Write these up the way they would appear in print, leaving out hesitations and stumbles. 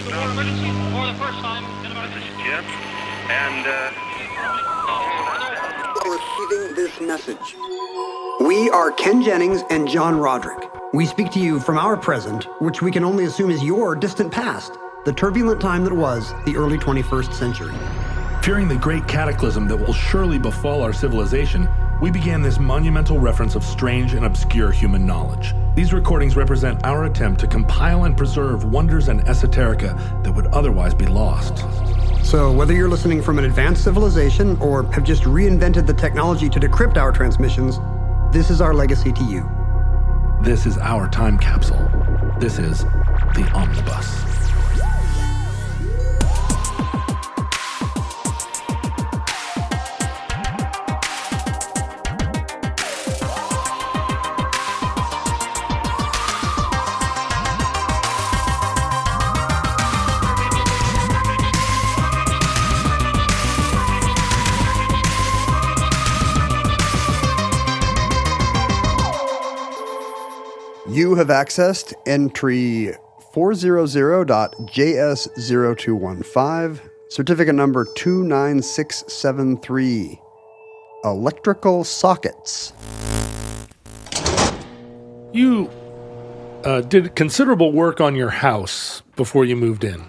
emergency for the first time in about... This is Jim, and Receiving this message. We are Ken Jennings and John Roderick. We speak to you from our present, which we can only assume is your distant past, the turbulent time that was the early 21st century. Fearing the great cataclysm that will surely befall our civilization, we began this monumental reference of strange and obscure human knowledge. These recordings represent our attempt to compile and preserve wonders and esoterica that would otherwise be lost. So whether you're listening from an advanced civilization or have just reinvented the technology to decrypt our transmissions, this is our legacy to you. This is our time capsule. This is the Omnibus. You have accessed entry 400.JS0215, certificate number 29673, electrical sockets. You did considerable work on your house before you moved in.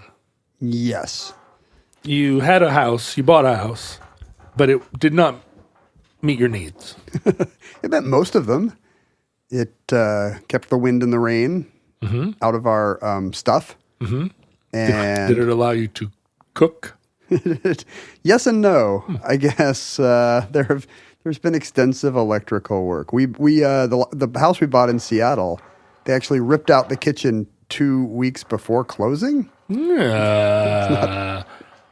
Yes. You had a house, you bought a house, but it did not meet your needs. It met most of them. It kept the wind and the rain out of our stuff. Mm-hmm. And did it allow you to cook? Yes and no. I guess there's been extensive electrical work. The house we bought in Seattle, they actually ripped out the kitchen 2 weeks before closing.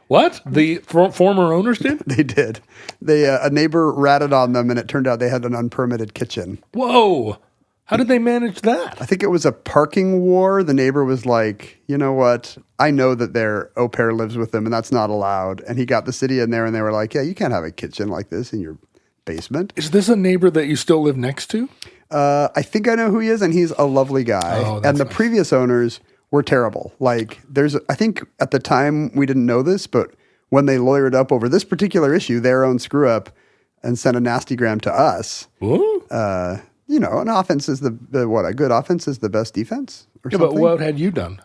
What? The former owners did? They did. A neighbor ratted on them, and it turned out they had an unpermitted kitchen. Whoa. How did they manage that? I think it was a parking war. The neighbor was like, you know what? I know that their au pair lives with them, and that's not allowed. And he got the city in there, and they were like, yeah, you can't have a kitchen like this in your basement. Is this a neighbor that you still live next to? I think I know who he is, and he's a lovely guy. Oh, and the nice. previous owners were terrible. Like, I think at the time we didn't know this, but when they lawyered up over this particular issue, their own screw up, and sent a nasty gram to us. An offense is a good offense is the best defense or something. But what had you done?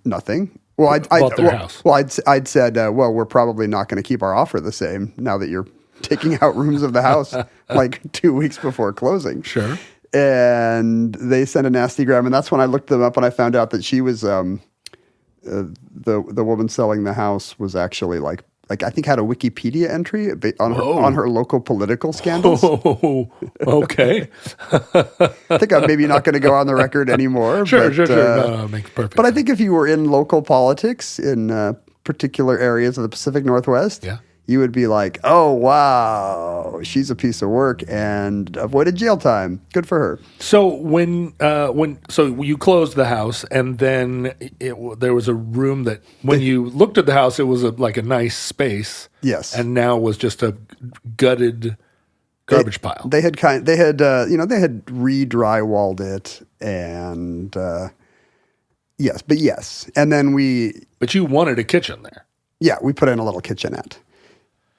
Nothing. Well, house. I'd said, we're probably not going to keep our offer the same now that you're taking out rooms of the house like 2 weeks before closing. Sure. And they sent a nasty gram, and that's when I looked them up and I found out that she was the woman selling the house was actually like I think had a Wikipedia entry on her local political scandals. Oh, okay. I think I'm maybe not going to go on the record anymore. Sure. But, Makes perfect But I sense. think if you were in local politics in particular areas of the Pacific Northwest, you would be like, oh, wow, she's a piece of work and avoided jail time. Good for her. So so you closed the house, and then there was a room that when you looked at the house, it was like a nice space. Yes. And now was just a gutted garbage pile. They had re-drywalled it, and yes, and then But you wanted a kitchen there. Yeah, we put in a little kitchenette.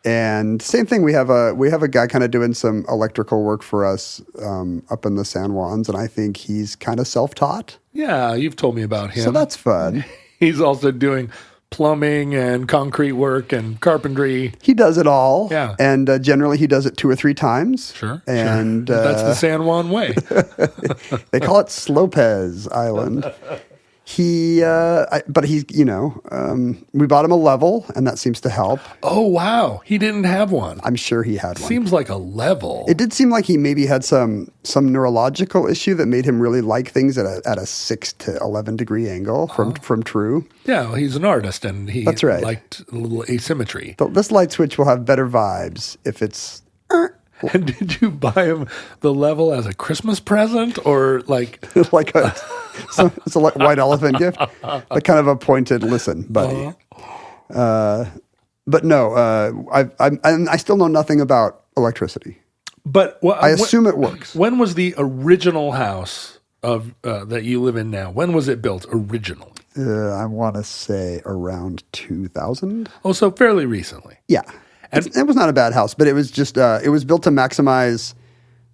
And same thing, we have a guy kind of doing some electrical work for us up in the San Juans, and I think he's kind of self-taught. Yeah, you've told me about him. So that's fun. He's also doing plumbing and concrete work and carpentry. He does it all. Yeah. And generally he does it 2 or 3 times. Sure. And that's the San Juan way. They call it Slopez Island. We bought him a level, and that seems to help. Oh, wow. He didn't have one. I'm sure he had one. Seems like a level. It did seem like he maybe had some neurological issue that made him really like things at a 6 to 11 degree angle from true. Yeah, well, he's an artist, and That's right. liked a little asymmetry. This light switch will have better vibes if it's... And did you buy him the level as a Christmas present, or like it's a white elephant gift, like kind of a pointed listen, buddy. But no, I still know nothing about electricity. But I assume it works. When was the original house of that you live in now, when was it built originally? I want to say around 2000. Oh, so fairly recently. Yeah. It was not a bad house, but it was just, it was built to maximize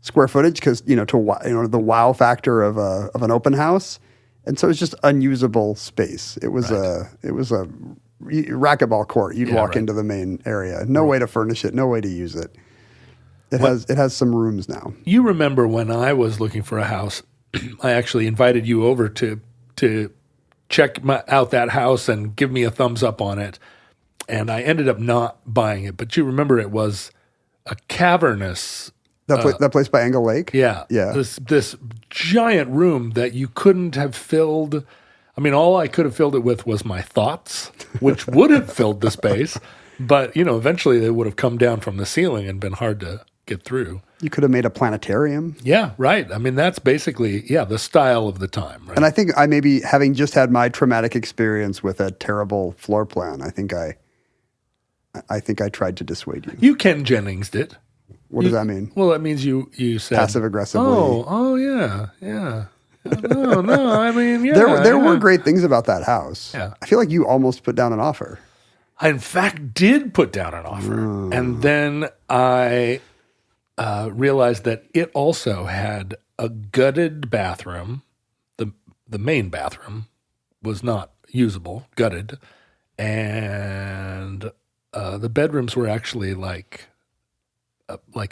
square footage because, the wow factor of an open house. And so it's just unusable space. It was a racquetball court. You'd walk into the main area. No way to furnish it. No way to use it. It has some rooms now. You remember when I was looking for a house, I actually invited you over to check out that house and give me a thumbs up on it. And I ended up not buying it. But you remember it was a cavernous... That place by Angle Lake? Yeah. This giant room that you couldn't have filled. I mean, all I could have filled it with was my thoughts, which would have filled the space. But, eventually they would have come down from the ceiling and been hard to get through. You could have made a planetarium. Yeah, right. I mean, that's basically, the style of the time, right? And I think I maybe, having just had my traumatic experience with a terrible floor plan, I think I tried to dissuade you. You Ken Jennings did. What does that mean? Well, that means you said passive aggressively. Oh yeah. No, I mean, yeah. There were great things about that house. Yeah. I feel like you almost put down an offer. I, in fact, did put down an offer. And then I realized that it also had a gutted bathroom. The main bathroom was not usable, gutted. And the bedrooms were actually like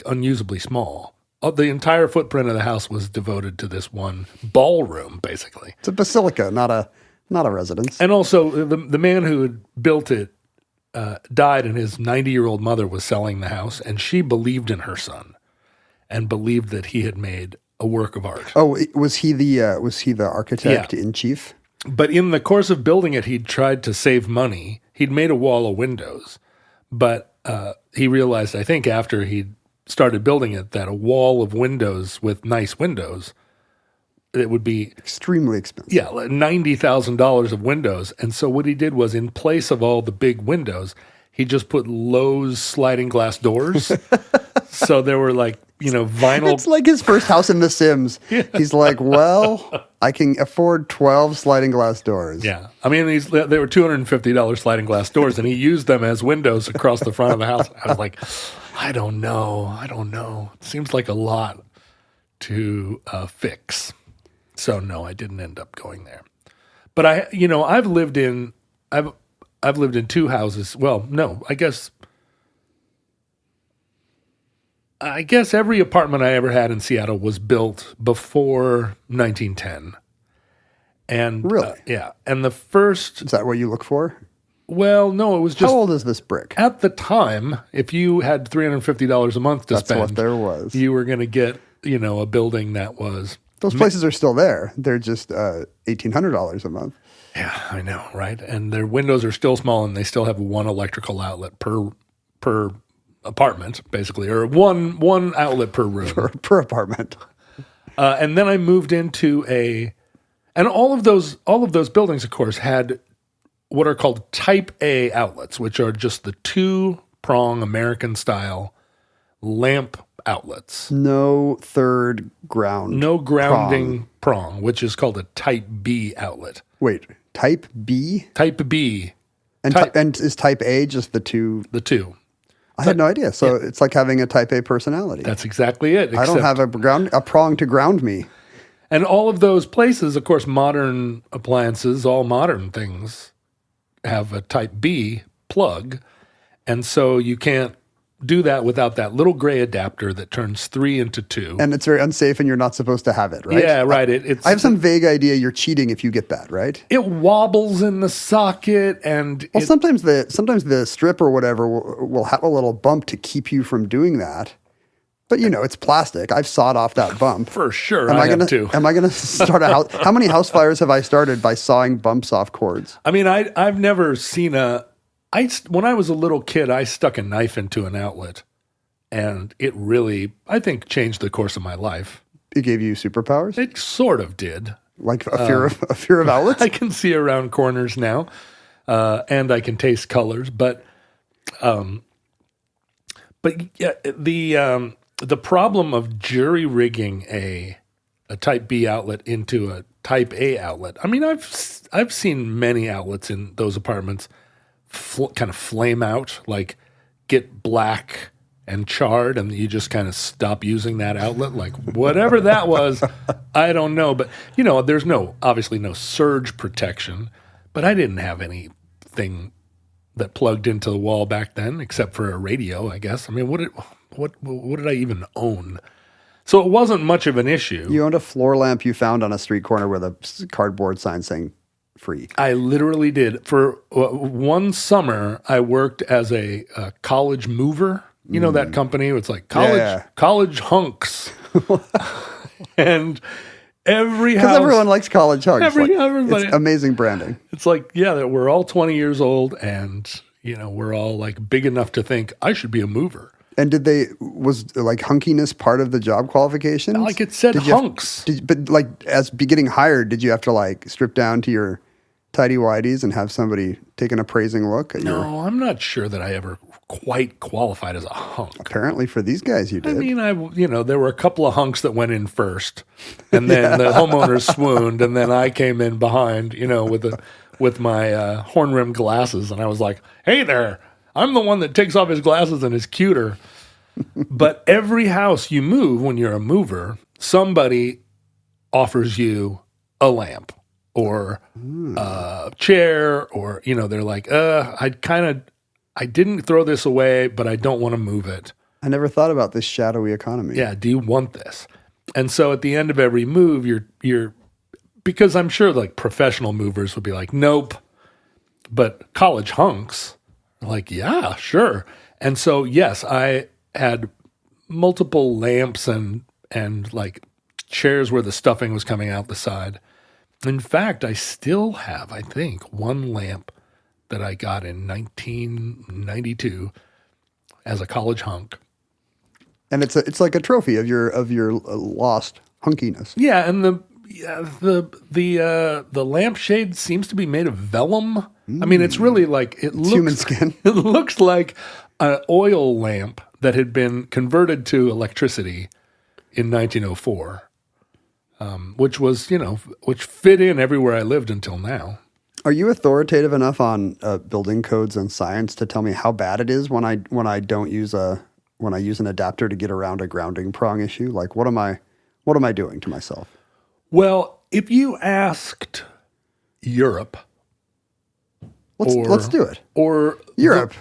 unusably small. The entire footprint of the house was devoted to this one ballroom, basically. It's a basilica, not a residence. And also, the man who had built it died, and his 90-year-old mother was selling the house, and she believed in her son and believed that he had made a work of art. Oh, was he the architect in chief? But in the course of building it, he'd tried to save money. He'd made a wall of windows, but he realized, I think after he'd started building it, that a wall of windows with nice windows, it would be extremely expensive. Yeah, $90,000 of windows. And so what he did was, in place of all the big windows, he just put Lowe's sliding glass doors. So there were vinyl. It's like his first house in The Sims. Yeah. He's like, well, I can afford 12 sliding glass doors. Yeah. I mean, they were $250 sliding glass doors, and he used them as windows across the front of the house. I was like, I don't know. It seems like a lot to fix. So no, I didn't end up going there. But I've lived in two houses. Well, no, I guess every apartment I ever had in Seattle was built before 1910. And really? Yeah. And the first... Is that what you look for? Well, no, it was just... How old is this brick? At the time, if you had $350 a month to spend... That's what there was. You were going to get, a building that was... Those places are still there. They're just $1,800 a month. Yeah, I know, right? And their windows are still small, and they still have one electrical outlet per apartment, basically, or one outlet per room. Per apartment. And then I moved into and all of those buildings, of course, had what are called Type A outlets, which are just the 2-prong American-style lamp outlets. No third ground. No grounding prong, which is called a Type B outlet. Wait, Type B? Type B. And is Type A just the two? The two. I had no idea. So it's like having a Type A personality. That's exactly it. I don't have a prong to ground me. And all of those places, of course, modern appliances, all modern things have a Type B plug. And so you can't do that without that little gray adapter that turns 3 into 2. And it's very unsafe, and you're not supposed to have it, right? Yeah, right. I have some vague idea you're cheating if you get that, right? It wobbles in the socket, and sometimes the strip or whatever will have a little bump to keep you from doing that. But it's plastic. I've sawed off that bump for sure. Am I going to start a house? How many house fires have I started by sawing bumps off cords? I mean, I've never seen when I was a little kid, I stuck a knife into an outlet, and it really, I think, changed the course of my life. It gave you superpowers? It sort of did. Like a fear of outlets? I can see around corners now, and I can taste colors. But yeah, the problem of jury rigging a a Type B outlet into a Type A outlet. I mean, I've seen many outlets in those apartments kind of flame out, like get black and charred, and you just kind of stop using that outlet. Like whatever that was, I don't know. But, you know, there's obviously no surge protection, but I didn't have anything that plugged into the wall back then except for a radio, I guess. I mean, what did I even own? So it wasn't much of an issue. You owned a floor lamp you found on a street corner with a cardboard sign saying free. I literally did. For one summer, I worked as a college mover. You know that company? It's like college hunks. And every house. Because everyone likes college hunks. Everybody. It's amazing branding. It's like, yeah, we're all 20 years old and, you know, we're all like big enough to think I should be a mover. And was like hunkiness part of the job qualifications? Like it said hunks. But like as getting hired, did you have to like strip down to your tidy whities and have somebody take an appraising look at your... No, I'm not sure that I ever quite qualified as a hunk. Apparently for these guys you did. I mean, there were a couple of hunks that went in first, and then the homeowners swooned, and then I came in behind, you know, with my horn-rimmed glasses, and I was like, hey there, I'm the one that takes off his glasses and is cuter. But every house you move, when you're a mover, somebody offers you a lamp or a chair, or, you know, they're like, I didn't throw this away, but I don't want to move it. I never thought about this shadowy economy. Yeah, do you want this? And so at the end of every move, you're because I'm sure like professional movers would be like, nope. But college hunks are like, yeah, sure. And so, yes, I had multiple lamps and like chairs where the stuffing was coming out the side. In fact, I still have, I think, one lamp that I got in 1992 as a college hunk. And it's like a trophy of your lost hunkiness. Yeah, and the lampshade seems to be made of vellum. I mean, it's really like it's human skin. It looks like an oil lamp that had been converted to electricity in 1904, which was, you know, which fit in everywhere I lived until now. Are you authoritative enough on building codes and science to tell me how bad it is when I use an adapter to get around a grounding prong issue? Like, what am I doing to myself? Well, if you asked Europe, let's do it. Or Europe.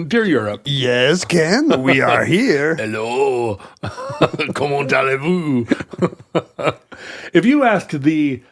Dear Europe. Yes, Ken, we are here. Hello. Comment allez-vous? If you asked the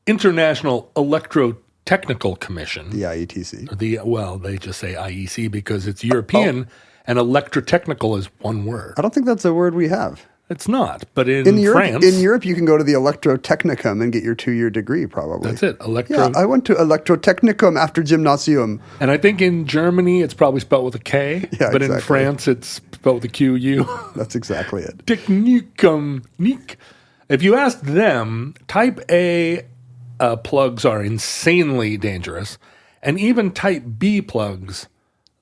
International Electrotechnical Commission, the IETC. They just say IEC because it's European, and electrotechnical is one word. I don't think that's a word we have. It's not, but in France... In Europe, you can go to the Electrotechnicum and get your 2-year degree, probably. That's it. Yeah, I went to Electrotechnicum after Gymnasium. And I think in Germany, it's probably spelled with a K, but exactly. In France, it's spelled with a Q-U. That's exactly it. Technicum. If you ask them, Type A plugs are insanely dangerous, and even Type B plugs,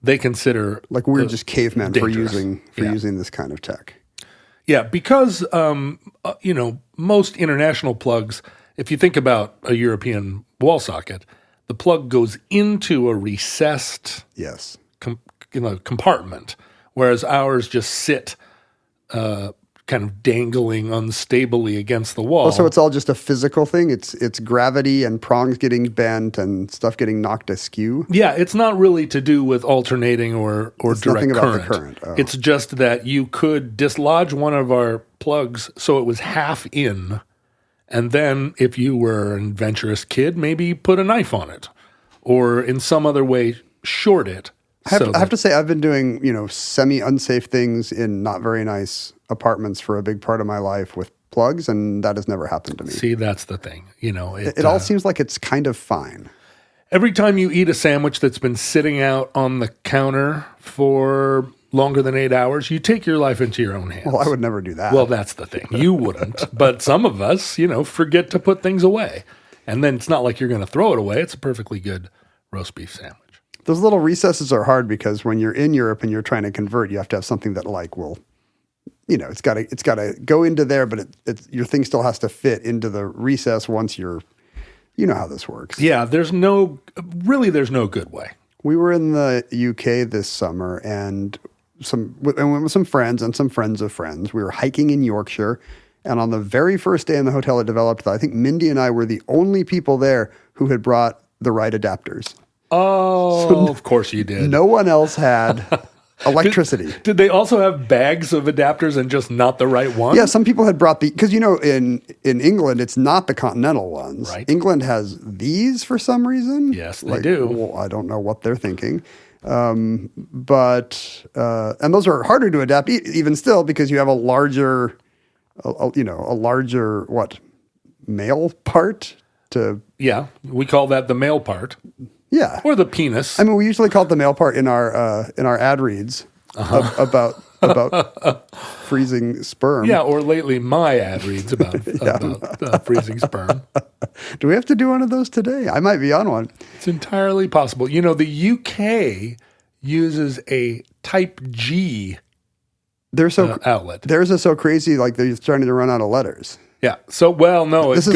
they consider... Like we're just cavemen dangerous. for using this kind of tech. Yeah, because, most international plugs, if you think about a European wall socket, the plug goes into a recessed compartment, whereas ours just sit kind of dangling unstably against the wall. Oh, so it's all just a physical thing? It's gravity and prongs getting bent and stuff getting knocked askew? Yeah, it's not really to do with alternating or direct nothing current. About the current. Oh. It's just that you could dislodge one of our plugs so it was half in, and then if you were an adventurous kid, maybe put a knife on it or in some other way short it. I have to say I've been doing, semi-unsafe things in not very nice apartments for a big part of my life with plugs, and that has never happened to me. See, that's the thing. It all seems like it's kind of fine. Every time you eat a sandwich that's been sitting out on the counter for longer than 8 hours, you take your life into your own hands. Well, I would never do that. Well, that's the thing. You wouldn't. But some of us, forget to put things away. And then it's not like you're going to throw it away. It's a perfectly good roast beef sandwich. Those little recesses are hard because when you're in Europe and you're trying to convert, you have to have something that will, it's got to go into there, but your thing still has to fit into the recess once you're, you know how this works. Yeah, there's no good way. We were in the UK this summer and went with some friends and some friends of friends. We were hiking in Yorkshire, and on the very first day in the hotel, it developed that I think Mindy and I were the only people there who had brought the right adapters. Oh, So of course you did. No one else had electricity. Did they also have bags of adapters and just not the right one? Yeah, some people had brought because in England it's not the continental ones. Right. England has these for some reason. Yes, they do. Well, I don't know what they're thinking, but and those are harder to adapt even still because you have a larger male part to. Yeah, we call that the male part. Yeah, or the penis. I mean, we usually call it the male part in our ad reads about freezing sperm. Yeah, or lately my ad reads about freezing sperm. Do we have to do one of those today? I might be on one. It's entirely possible. The UK uses a Type G outlet. Theirs is so crazy, like they're starting to run out of letters. Yeah. So, no, this is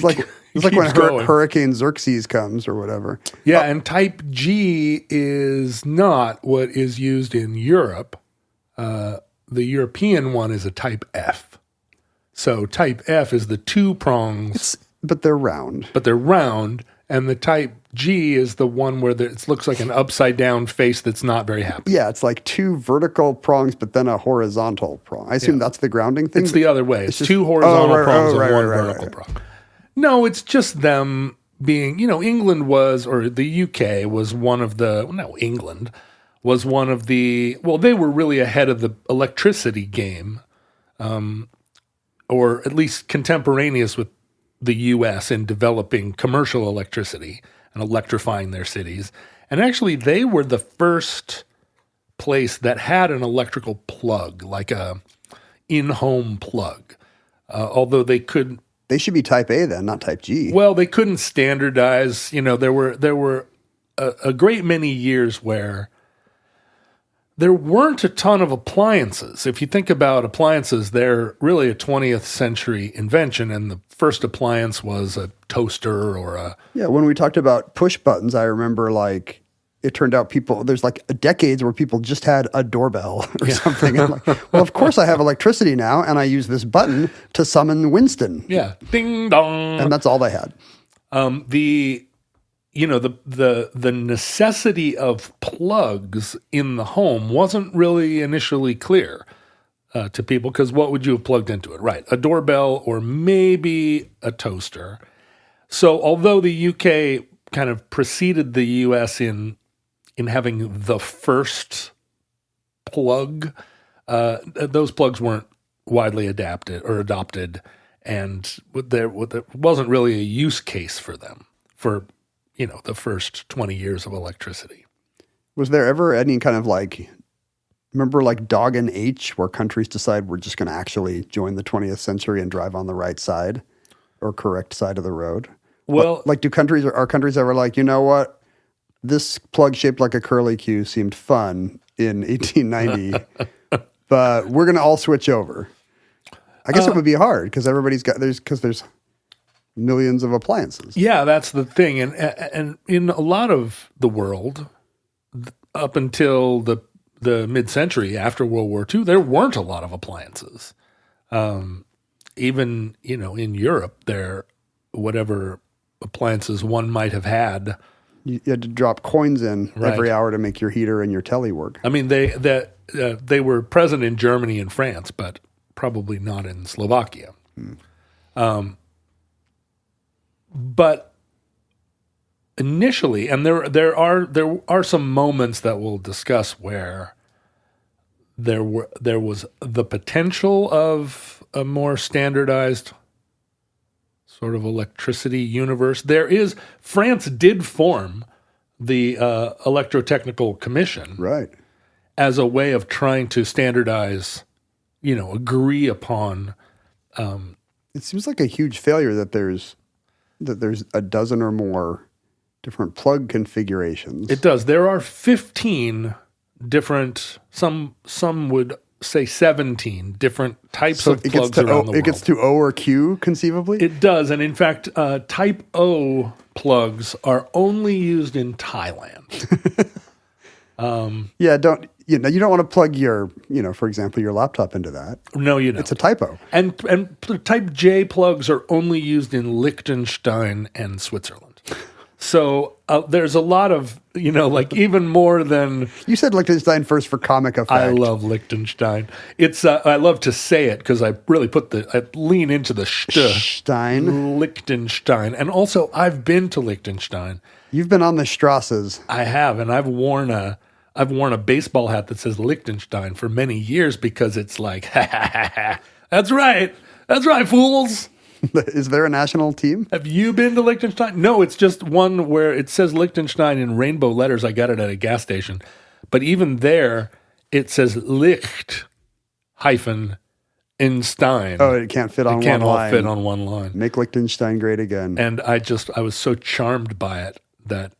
like when Hurricane Xerxes comes or whatever. Yeah, and Type G is not what is used in Europe. The European one is a Type F. So Type F is the two prongs. But they're round. And the Type G is the one where it looks like an upside down face that's not very happy. Yeah, it's like two vertical prongs, but then a horizontal prong. I assume that's the grounding thing. It's the other way. It's two horizontal prongs and one vertical prong. No, it's just them being, England was, or the UK was one of the, England was one of the, they were really ahead of the electricity game, or at least contemporaneous with the US in developing commercial electricity and electrifying their cities. And actually, they were the first place that had an electrical plug, like a in-home plug, although they couldn't. They should be Type A then, not Type G. Well, they couldn't standardize. There were a great many years where there weren't a ton of appliances. If you think about appliances, they're really a 20th century invention, and the first appliance was a toaster or a... Yeah, when we talked about push buttons, I remember it turned out there's decades where people just had a doorbell or something. And well, of course I have electricity now, and I use this button to summon Winston. Yeah, ding dong. And that's all they had. The necessity of plugs in the home wasn't really initially clear to people, because what would you have plugged into it? Right, a doorbell or maybe a toaster. So although the UK kind of preceded the US in having the first plug, those plugs weren't widely adopted, and there wasn't really a use case for them for the first 20 years of electricity. Was there ever any kind of remember Dog and H, where countries decide we're just going to actually join the 20th century and drive on the right side or correct side of the road? Well, are countries ever you know what? This plug shaped like a curly Q seemed fun in 1890, but we're going to all switch over. I guess it would be hard because there's millions of appliances. Yeah, that's the thing. And in a lot of the world, up until the mid-century after World War II, there weren't a lot of appliances. Even, in Europe, whatever appliances one might have had. You had to drop coins in every hour to make your heater and your telly work. I mean, they were present in Germany and France, but probably not in Slovakia. But initially, and there are some moments that we'll discuss where there was the potential of a more standardized sort of electricity universe. France did form the Electrotechnical Commission, right, as a way of trying to standardize, agree upon. It seems like a huge failure that there's a dozen or more different plug configurations. It does. There are 15 different. Some would say 17 different types So of it gets plugs to around the world. it gets to O or Q conceivably. It does, and in fact, Type O plugs are only used in Thailand. Yeah, you don't want to plug your, for example, your laptop into that. No, you don't. It's a typo. And Type J plugs are only used in Liechtenstein and Switzerland. So there's a lot of, even more than... You said Liechtenstein first for comic effect. I love Liechtenstein. It's I love to say it because I really I lean into the Stein. Liechtenstein. And also, I've been to Liechtenstein. You've been on the Strasses. I have, and I've worn a baseball hat that says Liechtenstein for many years because it's like, ha, ha, ha, ha. That's right, fools. Is there a national team? Have you been to Liechtenstein? No, it's just one where it says Liechtenstein in rainbow letters. I got it at a gas station. But even there, it says Licht hyphen in Stein. Oh, it can't fit on one line. It can't all fit on one line. Make Liechtenstein great again. And I was so charmed by it that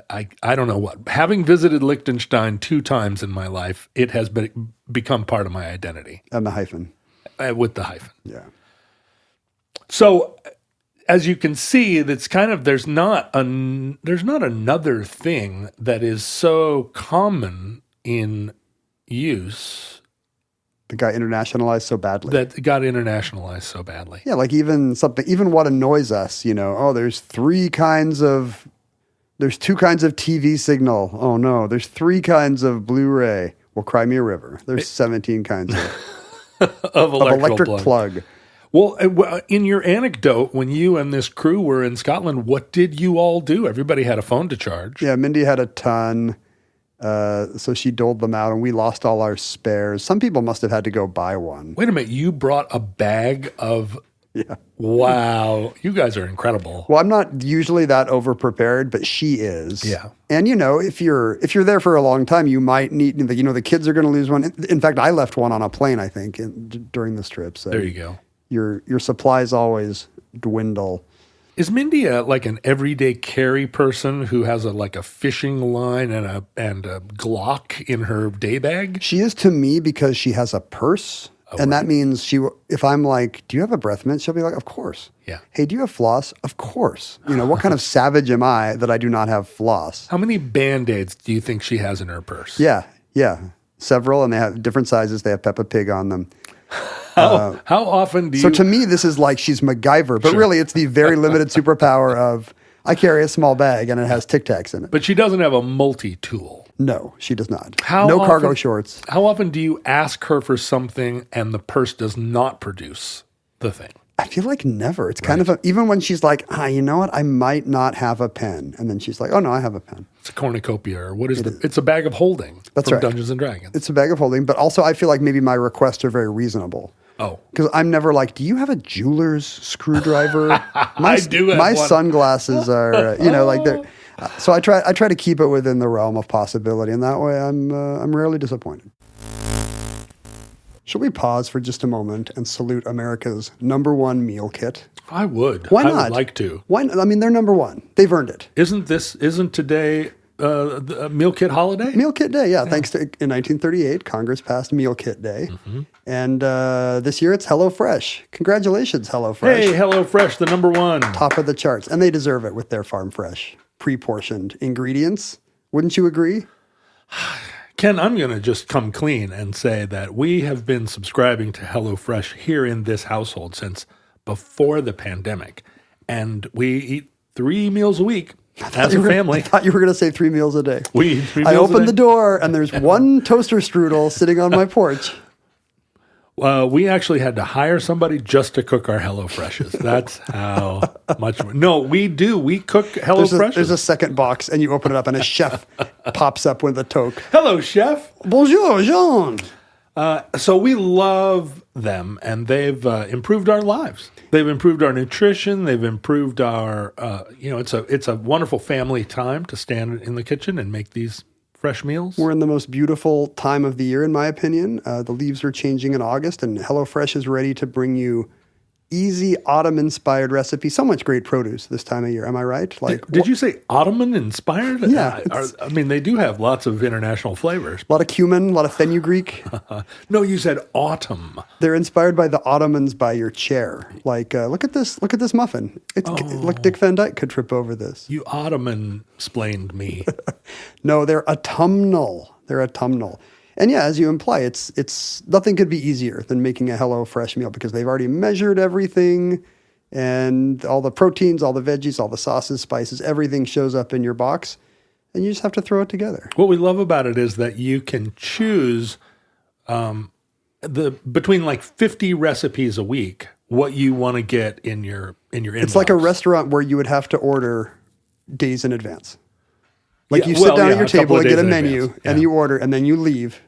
I don't know what. Having visited Liechtenstein 2 times in my life, it has become part of my identity. And the hyphen. With the hyphen. Yeah. So, as you can see, that's kind of there's not another thing that is so common in use that got internationalized so badly. Yeah, like even what annoys us, there's 2 kinds of TV signal. Oh no, there's 3 kinds of Blu-ray. Well, cry me a river. There's 17 kinds of electric plug. Well, in your anecdote, when you and this crew were in Scotland, what did you all do? Everybody had a phone to charge. Yeah, Mindy had a ton, so she doled them out, and we lost all our spares. Some people must have had to go buy one. Wait a minute, you brought a bag of... Yeah. Wow, you guys are incredible. Well, I'm not usually that over-prepared, but she is. Yeah. And, if you're there for a long time, you might need, the kids are going to lose one. In fact, I left one on a plane, I think, during this trip. So there you go. Your supplies always dwindle. Is Mindy like an everyday carry person who has a fishing line and a Glock in her day bag? She is to me because she has a purse. And that means if I'm like, do you have a breath mint? She'll be like, of course. Yeah. Hey, do you have floss? Of course. What kind of savage am I that I do not have floss? How many Band-Aids do you think she has in her purse? Yeah. Several, and they have different sizes. They have Peppa Pig on them. How often do you... So to me, this is like she's MacGyver, but really it's the very limited superpower of I carry a small bag and it has Tic Tacs in it. But she doesn't have a multi-tool. No, she does not. No cargo shorts. How often do you ask her for something and the purse does not produce the thing? I feel like never. It's kind of even when she's like, you know what? I might not have a pen. And then she's like, oh no, I have a pen. It's a cornucopia or what is it? It's a bag of holding. That's from right. Dungeons and Dragons. It's a bag of holding, but also I feel like maybe my requests are very reasonable. Oh. Because I'm never like, do you have a jeweler's screwdriver? I do have my one. sunglasses are, like they're... So I try to keep it within the realm of possibility, and that way I'm rarely disappointed. Shall we pause for just a moment and salute America's #1 meal kit? I would. Why not? I would like to. Why not? I mean, they're -- they've earned it. Isn't today the Meal Kit holiday? Meal Kit Day, yeah. Thanks to in 1938, Congress passed Meal Kit Day, and this year it's HelloFresh. Congratulations, HelloFresh! Hey, HelloFresh, the #1, top of the charts, and they deserve it with their farm fresh, pre-portioned ingredients. Wouldn't you agree? Ken, I'm going to just come clean and say that we have been subscribing to HelloFresh here in this household since before the pandemic, and we eat 3 meals a week. As a family. I thought you were going to say 3 meals a day. We eat 3 meals I a day. opened the door and there's one toaster strudel sitting on my porch. We actually had to hire somebody just to cook our HelloFreshes. That's how much. No, we do. We cook HelloFreshes. There's a second box and you open it up and a chef pops up with a toque. Hello, chef. Bonjour, Jean. So we love them, and they've improved our lives. They've improved our nutrition. They've improved our, it's a wonderful family time to stand in the kitchen and make these fresh meals. We're in the most beautiful time of the year, in my opinion. The leaves are changing in August, and HelloFresh is ready to bring you easy autumn-inspired recipe. So much great produce this time of year. Am I right? Like, Did you say Ottoman inspired? Yeah, I mean, they do have lots of international flavors. a lot of cumin, a lot of fenugreek. No, you said autumn. They're inspired by the Ottomans by your chair. Like, look at this muffin. It's like Dick Van Dyke could trip over this. You Ottoman-splained me. No, they're autumnal. And yeah, as you imply, it's nothing could be easier than making a HelloFresh meal because they've already measured everything and all the proteins, all the veggies, all the sauces, spices, everything shows up in your box and you just have to throw it together. What we love about it is that you can choose between like 50 recipes a week what you want to get in your inbox. It's like a restaurant where you would have to order days in advance. Like you sit down at your table and get a menu and you order and then you leave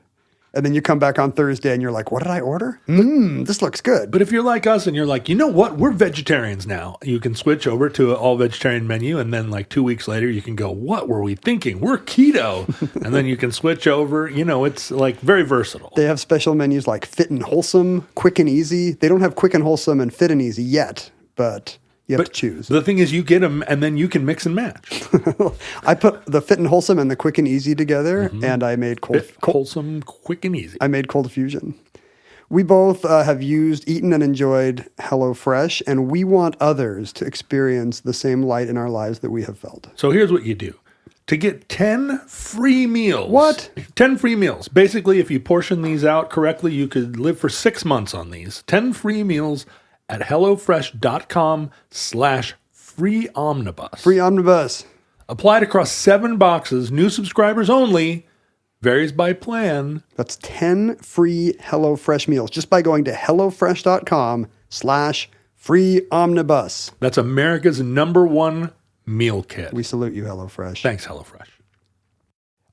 and then you come back on Thursday and you're like, what did I order? This looks good. But if you're like us and you're like, you know what? We're vegetarians now. You can switch over to an all vegetarian menu. And then like 2 weeks later, you can go, what were we thinking? We're keto. And then you can switch over. You know, it's like very versatile. They have special menus like Fit and Wholesome, Quick and Easy. They don't have Quick and Wholesome and Fit and Easy yet, but you have to choose. The thing is you get them and then you can mix and match. I put the Fit and Wholesome and the Quick and Easy together and I made Wholesome, quick and easy. I made Cold Fusion. We both have eaten and enjoyed HelloFresh, and we want others to experience the same light in our lives that we have felt. So here's what you do. To get 10 free meals. What? 10 free meals. Basically, if you portion these out correctly, you could live for 6 months on these. 10 free meals at HelloFresh.com/free omnibus. Free omnibus. Applied across 7 boxes, new subscribers only, varies by plan. That's 10 free HelloFresh meals just by going to HelloFresh.com/free omnibus. That's America's #1 meal kit. We salute you, HelloFresh. Thanks, HelloFresh.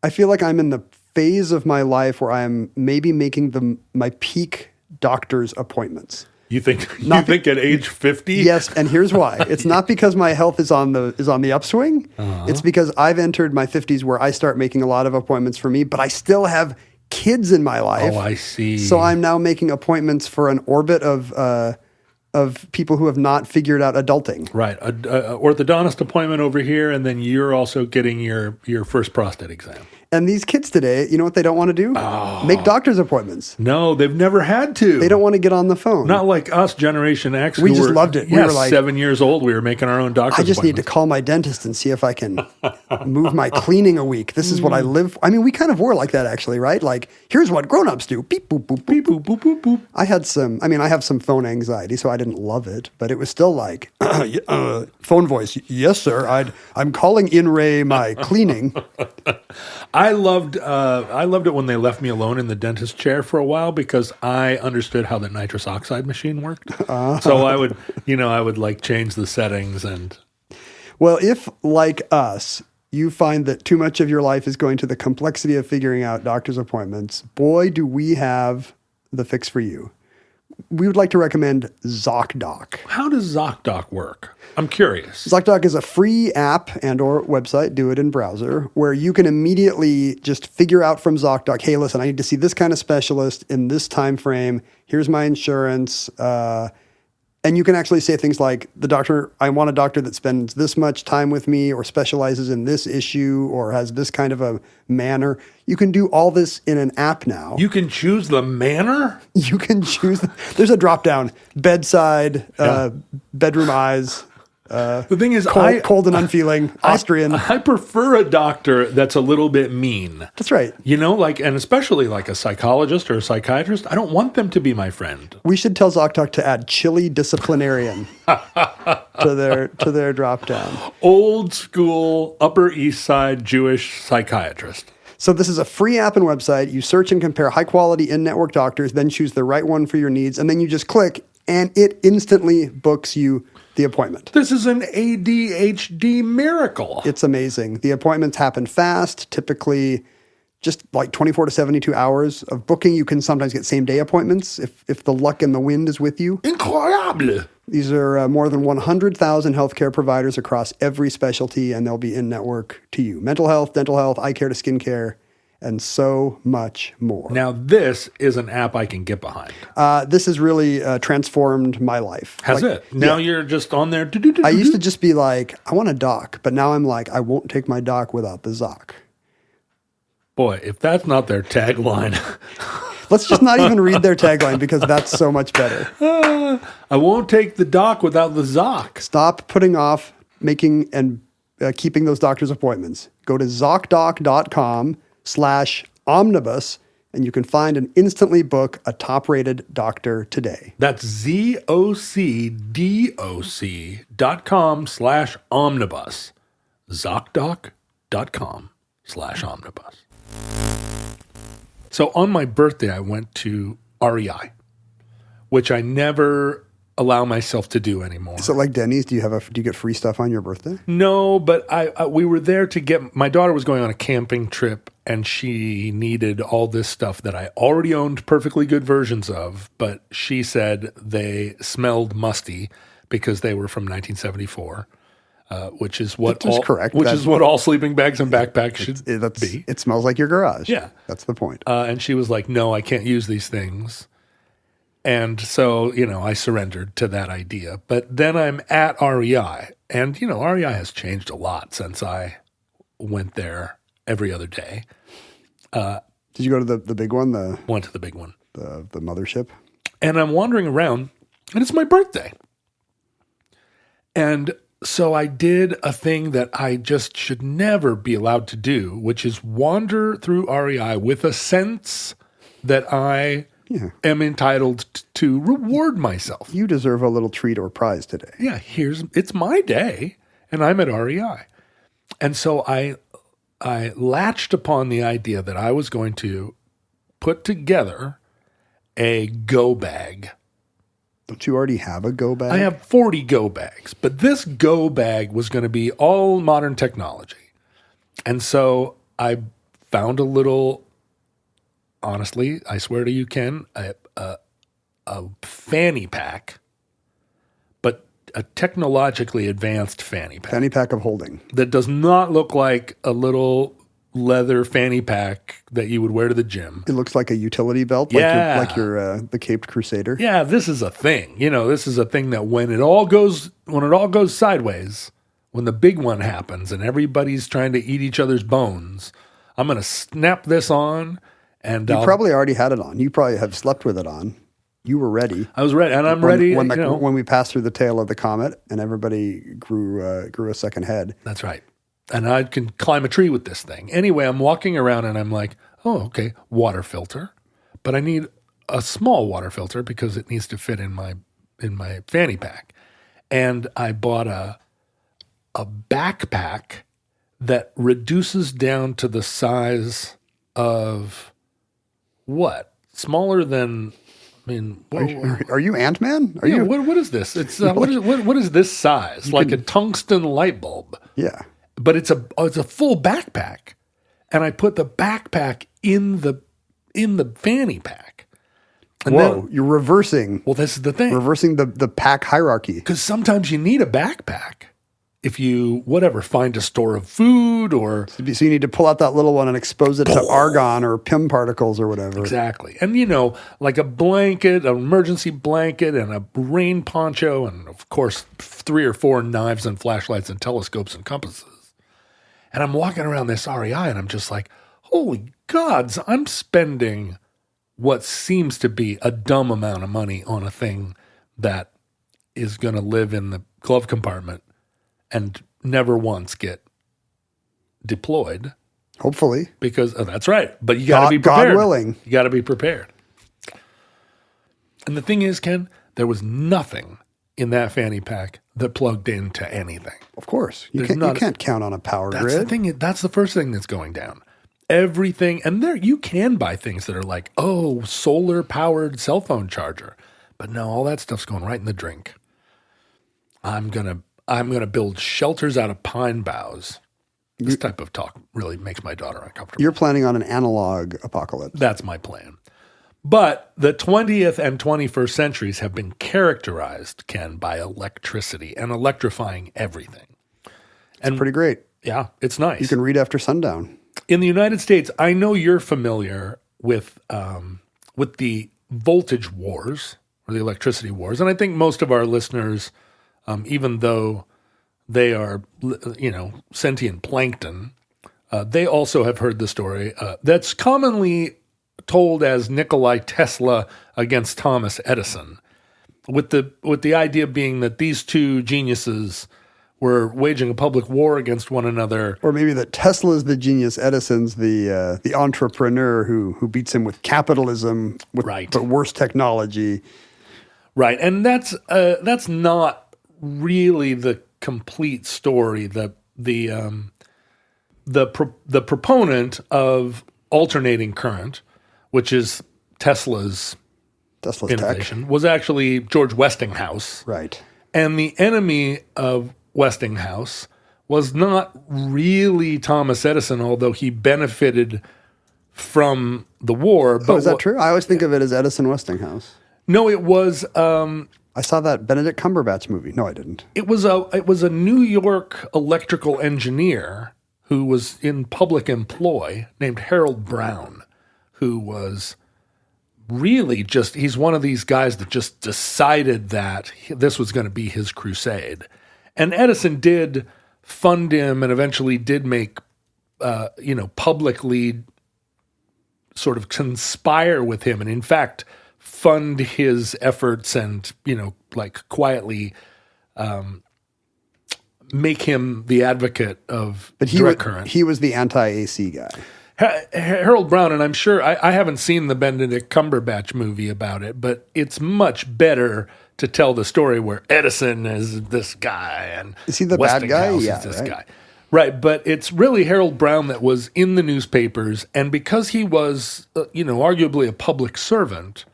I feel like I'm in the phase of my life where I'm maybe making my peak doctor's appointments. You think at age 50? Yes, and here's why. It's not because my health is on the upswing. It's because I've entered my 50s where I start making a lot of appointments for me, but I still have kids in my life. Oh, I see. So I'm now making appointments for an orbit of people who have not figured out adulting. Right. A orthodontist appointment over here, and then you're also getting your first prostate exam. And these kids today, you know what they don't want to do? Make doctor's appointments. No, they've never had to. They don't want to get on the phone. Not like us, Generation X. We just loved it. We were like 7 years old. We were making our own doctor's I just need to appointments. call my dentist and see if I can move my cleaning a week. This is what I live for. I mean, we kind of were like that actually, right? Like, here's what grown-ups do. Beep, boop, boop, beep, boop, boop, boop, boop. I have some phone anxiety, so I didn't love it, but it was still like, phone voice. Yes, sir. I'm calling in Ray my cleaning. I loved it when they left me alone in the dentist chair for a while because I understood how the nitrous oxide machine worked. So I would like change the settings and. Well, if like us, you find that too much of your life is going to the complexity of figuring out doctor's appointments, boy, do we have the fix for you. We would like to recommend ZocDoc. How does ZocDoc work? I'm curious. ZocDoc is a free app and or website, do it in browser, where you can immediately just figure out from ZocDoc, hey, listen, I need to see this kind of specialist in this time frame. Here's my insurance. And you can actually say things like, I want a doctor that spends this much time with me or specializes in this issue or has this kind of a manner. You can do all this in an app now. You can choose the manner? You can choose. There's a drop down. Bedside, bedroom eyes. The thing is, cold and unfeeling, Austrian. I prefer a doctor that's a little bit mean. That's right. You know, and especially like a psychologist or a psychiatrist. I don't want them to be my friend. We should tell ZocDoc to add chili disciplinarian to their drop down. Old school Upper East Side Jewish psychiatrist. So this is a free app and website. You search and compare high quality in-network doctors, then choose the right one for your needs, and then you just click, and it instantly books you the appointment. This is an ADHD miracle. It's amazing. The appointments happen fast, typically just like 24 to 72 hours of booking. You can sometimes get same-day appointments if the luck and the wind is with you. Incroyable. These are more than 100,000 healthcare providers across every specialty, and they'll be in-network to you. Mental health, dental health, eye care to skincare. and so much more. Now, this is an app I can get behind. This has really transformed my life. Has it? Now you're just on there. I used to just be like, I want a dock, but now I'm like, I won't take my dock without the Zoc. Boy, if that's not their tagline. Let's just not even read their tagline because that's so much better. I won't take the doc without the Zoc. Stop putting off making and keeping those doctor's appointments. Go to ZocDoc.com/omnibus and you can find and instantly book a top-rated doctor today. That's ZocDoc.com/omnibus. ZocDoc.com/omnibus. So on my birthday, I went to REI, which I never allow myself to do anymore. Is it like Denny's? Do you get free stuff on your birthday? No, but we were there to get, my daughter was going on a camping trip and she needed all this stuff that I already owned perfectly good versions of, but she said they smelled musty because they were from 1974. Which is what all sleeping bags and backpacks should be. It smells like your garage. Yeah. That's the point. And she was like, no, I can't use these things. And so, I surrendered to that idea. But then I'm at REI. And, REI has changed a lot since I went there every other day. Did you go to the big one? Went to the big one. The mothership? And I'm wandering around, and it's my birthday. And so I did a thing that I just should never be allowed to do, which is wander through REI with a sense that I am entitled to reward myself. You deserve a little treat or prize today. Yeah, it's my day, and I'm at REI. And so I latched upon the idea that I was going to put together a go bag. Don't you already have a go bag? I have 40 go bags, but this go bag was going to be all modern technology. And so I found a little, honestly, I swear to you, Ken, a fanny pack, but a technologically advanced fanny pack. Fanny pack of holding. That does not look like a little leather fanny pack that you would wear to the gym. It looks like a utility belt, like your the Caped Crusader. Yeah, this is a thing. This is a thing that when it all goes sideways, when the big one happens and everybody's trying to eat each other's bones, I'm going to snap this on and you probably already had it on. You probably have slept with it on. You were ready. I was ready, and I'm ready. When we passed through the tail of the comet and everybody grew a second head. That's right. And I can climb a tree with this thing. Anyway, I'm walking around and I'm like, oh, okay, water filter. But I need a small water filter because it needs to fit in my fanny pack. And I bought a backpack that reduces down to the size of what? Smaller than, Are you Ant-Man? What is this? It's what is this size? Like a tungsten light bulb. Yeah. But it's a full backpack, and I put the backpack in the fanny pack. And Whoa, you're reversing. Well, this is the thing. Reversing the pack hierarchy. Because sometimes you need a backpack if you find a store of food or. So you need to pull out that little one and expose it to argon or PIM particles or whatever. Exactly, and like a blanket, an emergency blanket, and a rain poncho, and of course 3 or 4 knives and flashlights and telescopes and compasses. And I'm walking around this REI and I'm just like, holy gods, I'm spending what seems to be a dumb amount of money on a thing that is going to live in the glove compartment and never once get deployed. Hopefully. Because, that's right. But you got to be prepared. God willing. You got to be prepared. And the thing is, Ken, there was nothing in that fanny pack that plugged into anything. Of course. You can't count on a power grid. That's the thing. That's the first thing that's going down. Everything. And there you can buy things that are like, solar powered cell phone charger. But no, all that stuff's going right in the drink. I'm gonna build shelters out of pine boughs. This type of talk really makes my daughter uncomfortable. You're planning on an analog apocalypse. That's my plan. But the 20th and 21st centuries have been characterized, Ken, by electricity and electrifying everything. It's pretty great. Yeah, it's nice. You can read after sundown. in the United States, I know you're familiar with the voltage wars or the electricity wars, and I think most of our listeners, even though they are, sentient plankton, they also have heard the story that's commonly told as Nikola Tesla against Thomas Edison, with the idea being that these two geniuses were waging a public war against one another. Or maybe that Tesla's the genius, Edison's the entrepreneur who beats him with capitalism, with the worst technology. Right, and that's not really the complete story. The proponent of alternating current, which is Tesla's innovation, was actually George Westinghouse. Right. And the enemy of Westinghouse was not really Thomas Edison, although he benefited from the war. But is that true? I always think of it as Edison Westinghouse. No, it was. I saw that Benedict Cumberbatch movie. No, I didn't. It was a New York electrical engineer who was in public employ named Harold Brown, who was really he's one of these guys that just decided that this was going to be his crusade. And Edison did fund him and eventually did make, publicly sort of conspire with him and, in fact, fund his efforts and, quietly make him the advocate of direct current. He was the anti-AC guy. Harold Brown, and I'm sure I haven't seen the Benedict Cumberbatch movie about it, but it's much better to tell the story where Edison is this guy and is he the bad guy? Yeah, is this guy. Right, but it's really Harold Brown that was in the newspapers, and because he was, arguably a public servant,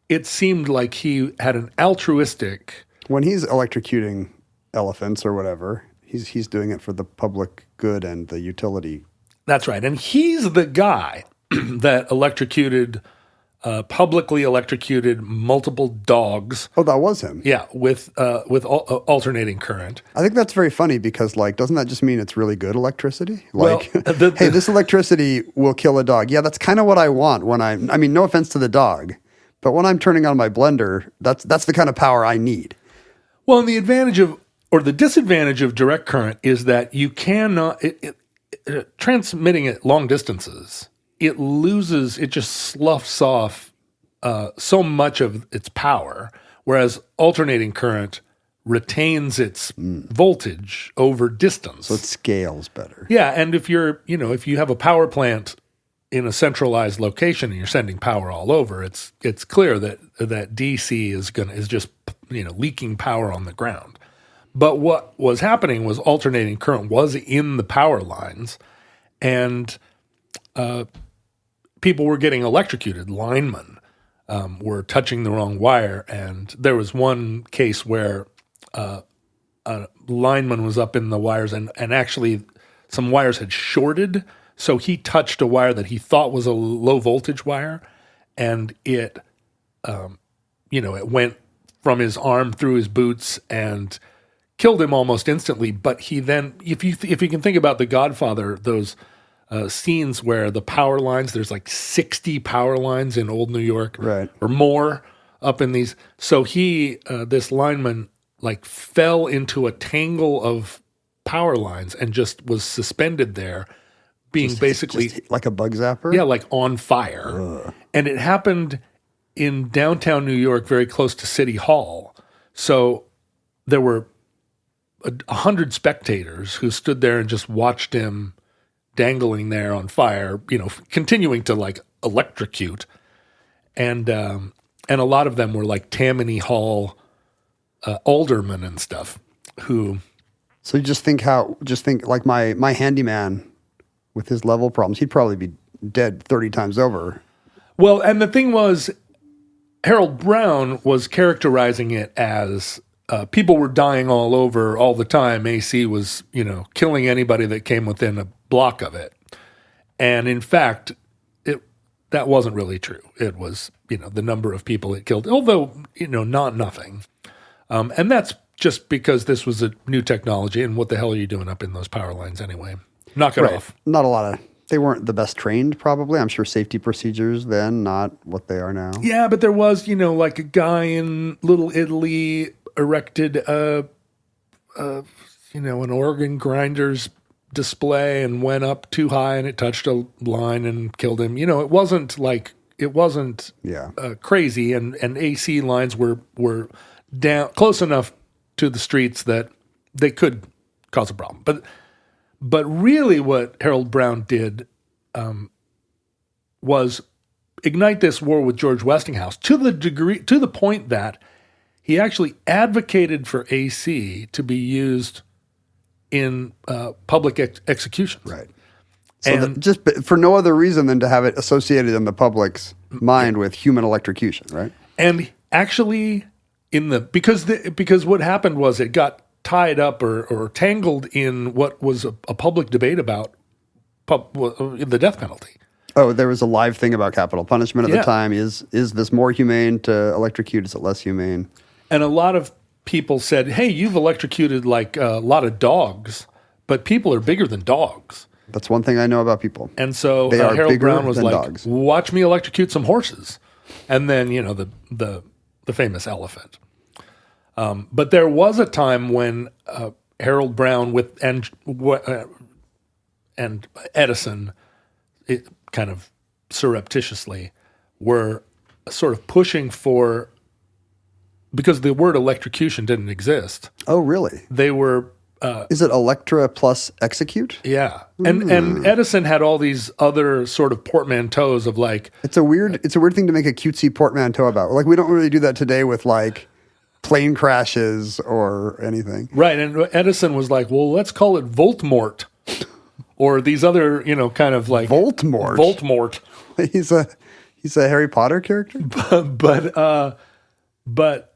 it seemed like he had an altruistic. When he's electrocuting elephants or whatever, he's doing it for the public good and the utility. That's right, and he's the guy that publicly electrocuted multiple dogs. Oh, that was him. Yeah, with alternating current. I think that's very funny because, doesn't that just mean it's really good electricity? Hey, this electricity will kill a dog. Yeah, that's kind of what I want when I mean, no offense to the dog, but when I'm turning on my blender, that's the kind of power I need. Well, and the advantage or the disadvantage of direct current is that you cannot transmitting at long distances. It just sloughs off so much of its power, whereas alternating current retains its voltage over distance. So it scales better. Yeah, and if if you have a power plant in a centralized location and you're sending power all over, it's clear that DC is just leaking power on the ground. But what was happening was alternating current was in the power lines, and people were getting electrocuted. Linemen were touching the wrong wire, and there was one case where a lineman was up in the wires, and actually some wires had shorted, so he touched a wire that he thought was a low voltage wire, and it went from his arm through his boots and killed him almost instantly. But he then, if you can think about The Godfather, those scenes where the power lines, there's 60 power lines in old New York, right, or more up in these. So this lineman fell into a tangle of power lines and just was suspended there, being basically like a bug zapper. Yeah, on fire. Ugh. And it happened in downtown New York, very close to City Hall. So there were 100 spectators who stood there and just watched him dangling there on fire, continuing to electrocute. And a lot of them were Tammany Hall aldermen and stuff who. So you just think my handyman with his level problems, he'd probably be dead 30 times over. Well, and the thing was, Harold Brown was characterizing it as people were dying all over all the time. AC was, killing anybody that came within a block of it. And in fact, that wasn't really true. It was, the number of people it killed, although, not nothing. And that's just because this was a new technology, and what the hell are you doing up in those power lines anyway? Knock it off. Not a lot of They weren't the best trained, probably. I'm sure safety procedures then, not what they are now. Yeah, but there was, like a guy in Little Italy erected an organ grinder's display and went up too high and it touched a line and killed him. It wasn't crazy, and AC lines were down close enough to the streets that they could cause a problem. But really what Harold Brown did was ignite this war with George Westinghouse to the point that he actually advocated for AC to be used in public executions. Right. So just for no other reason than to have it associated in the public's mind with human electrocution, right? And actually, because what happened was it got tied up or tangled in what was a public debate about the death penalty. Oh, there was a live thing about capital punishment at the time. Is this more humane to electrocute? Is it less humane? And a lot of people said, hey, you've electrocuted like a lot of dogs, but people are bigger than dogs. That's one thing I know about people. And so they are Harold Brown was like, dogs. watch me electrocute some horses. And then, the famous elephant. But there was a time when Harold Brown and Edison, kind of surreptitiously, were sort of pushing for, because the word electrocution didn't exist. Oh, really? They were... is it Electra plus execute? Yeah. And Edison had all these other sort of portmanteaus of like... It's a weird thing to make a cutesy portmanteau about. Like, we don't really do that today with like plane crashes or anything. Right. And Edison was like, well, let's call it Voltmort. Or these other, kind of like... Voltmort? Voltmort. He's a Harry Potter character? But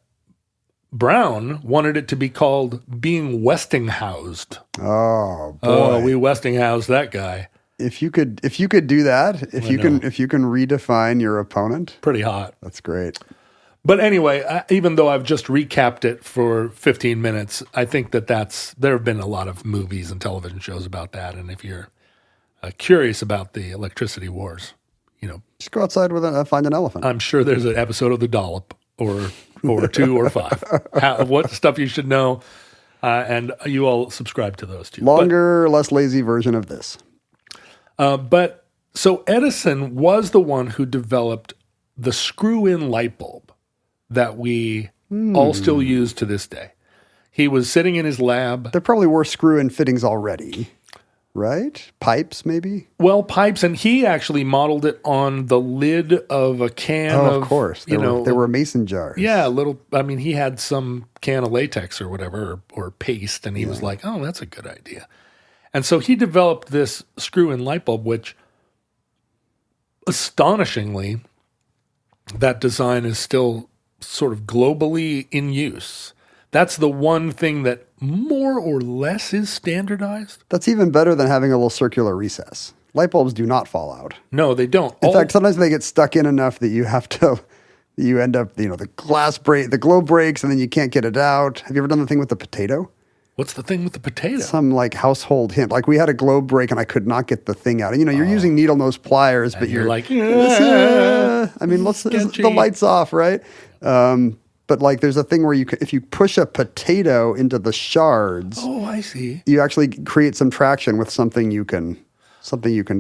Brown wanted it to be called being Westinghoused. Oh, boy. Oh, we Westinghoused that guy. If you could do that, if you can redefine your opponent, pretty hot. That's great. But anyway, even though I've just recapped it for 15 minutes, I think there have been a lot of movies and television shows about that. And if you're curious about the electricity wars, just go outside with find an elephant. I'm sure there's an episode of The Dollop or 2 or 5. What stuff you should know, and you all subscribe to those too. Longer, less lazy version of this. But so Edison was the one who developed the screw-in light bulb that we all still use to this day. He was sitting in his lab. There probably were screw-in fittings already, right? Pipes, maybe? Well, pipes, and he actually modeled it on the lid of a can of course. There were mason jars. Yeah, he had some can of latex or whatever, or paste, and he was like, oh, that's a good idea. And so he developed this screw-in light bulb, which, astonishingly, that design is still sort of globally in use. That's the one thing that more or less is standardized. That's even better than having a little circular recess. Light bulbs do not fall out. No, they don't. In fact, sometimes they get stuck in enough that you end up, the glass break, the globe breaks, and then you can't get it out. Have you ever done the thing with the potato? What's the thing with the potato? Some like household hint. Like we had a globe break and I could not get the thing out. You're using needle nose pliers, but you're like, the light's off, right? But like there's a thing where if you push a potato into the shards, oh, I see. You actually create some traction with something you can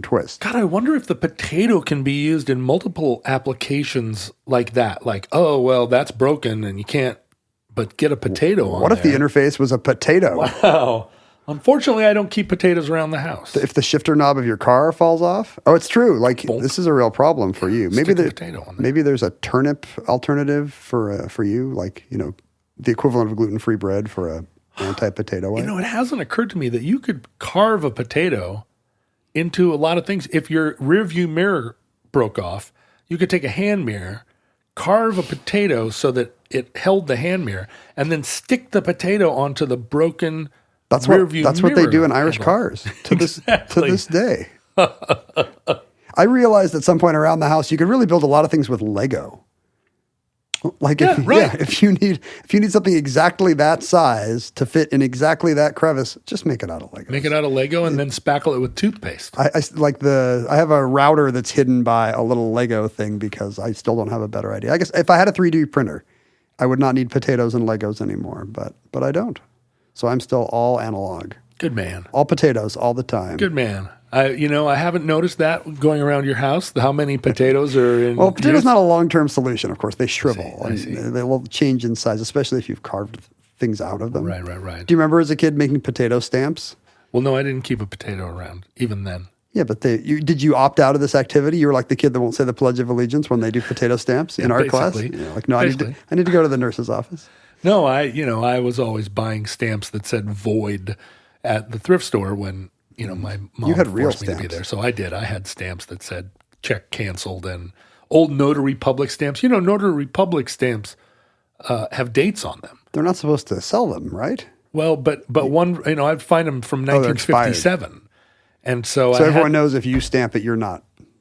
twist. God, I wonder if the potato can be used in multiple applications like that. Like, oh, well, that's broken and you can't but get a potato on What if the interface was a potato? Wow. Unfortunately, I don't keep potatoes around the house. If the shifter knob of your car falls off? Oh, it's true. Like, this is a real problem for you. Maybe there's a turnip alternative for you, like, the equivalent of gluten-free bread for a anti-potato wipe. It hasn't occurred to me that you could carve a potato into a lot of things. If your rear view mirror broke off, you could take a hand mirror, carve a potato so that it held the hand mirror, and then stick the potato onto the broken rear view mirror. That's what they do in Irish cars to this day. I realized at some point around the house you could really build a lot of things with Lego. Like Yeah, right. if you need something exactly that size to fit in exactly that crevice, just make it out of Lego. Make it out of Lego and then spackle it with toothpaste. I have a router that's hidden by a little Lego thing because I still don't have a better idea. I guess if I had a 3D printer, I would not need potatoes and Legos anymore, but I don't. So I'm still all analog. Good man. All potatoes all the time. Good man. I haven't noticed that going around your house, how many potatoes are in. Well, potatoes not a long-term solution, of course. They shrivel I see. and they will change in size, especially if you've carved things out of them. Right. Do you remember as a kid making potato stamps? Well, no, I didn't keep a potato around even then. Yeah, but did you opt out of this activity? You were like the kid that won't say the Pledge of Allegiance when they do potato stamps in art class? basically. Like, no, I need to go to the nurse's office. No, I was always buying stamps that said void at the thrift store when, my mom You had real forced me to be stamps. there. So I did. I had stamps that said check canceled and old Notary Public stamps. Notary Public stamps have dates on them. They're not supposed to sell them, right? Well, but one, I'd find them from they're expired. 1957. And so Everyone knows if you stamp it,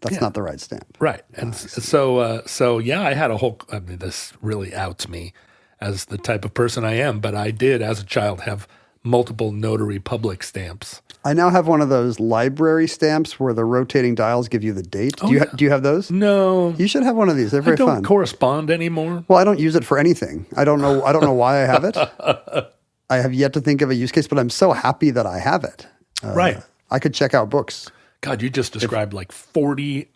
that's not the right stamp. Right. And so I had a whole, this really outs me as the type of person I am, but I did as a child have multiple Notary Public stamps. I now have one of those library stamps where the rotating dials give you the date. Do you have those? No. You should have one of these. They're very I don't fun. correspond anymore. Well, I don't use it for anything. I don't know why I have it. I have yet to think of a use case, but I'm so happy that I have it. Right. I could check out books. God, you just described like 40%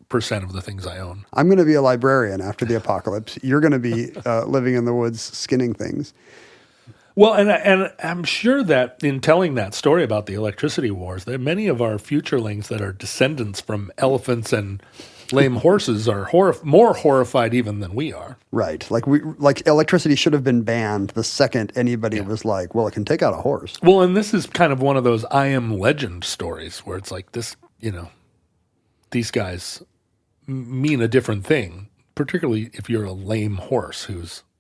of the things I own. I'm going to be a librarian after the apocalypse. You're going to be living in the woods skinning things. Well, and I'm sure that in telling that story about the electricity wars, that many of our futurelings that are descendants from elephants and lame horses are more horrified even than we are. Right. Like electricity should have been banned the second anybody was like, well, it can take out a horse. Well, and this is kind of one of those I Am Legend stories where it's like this, these guys mean a different thing, particularly if you're a lame horse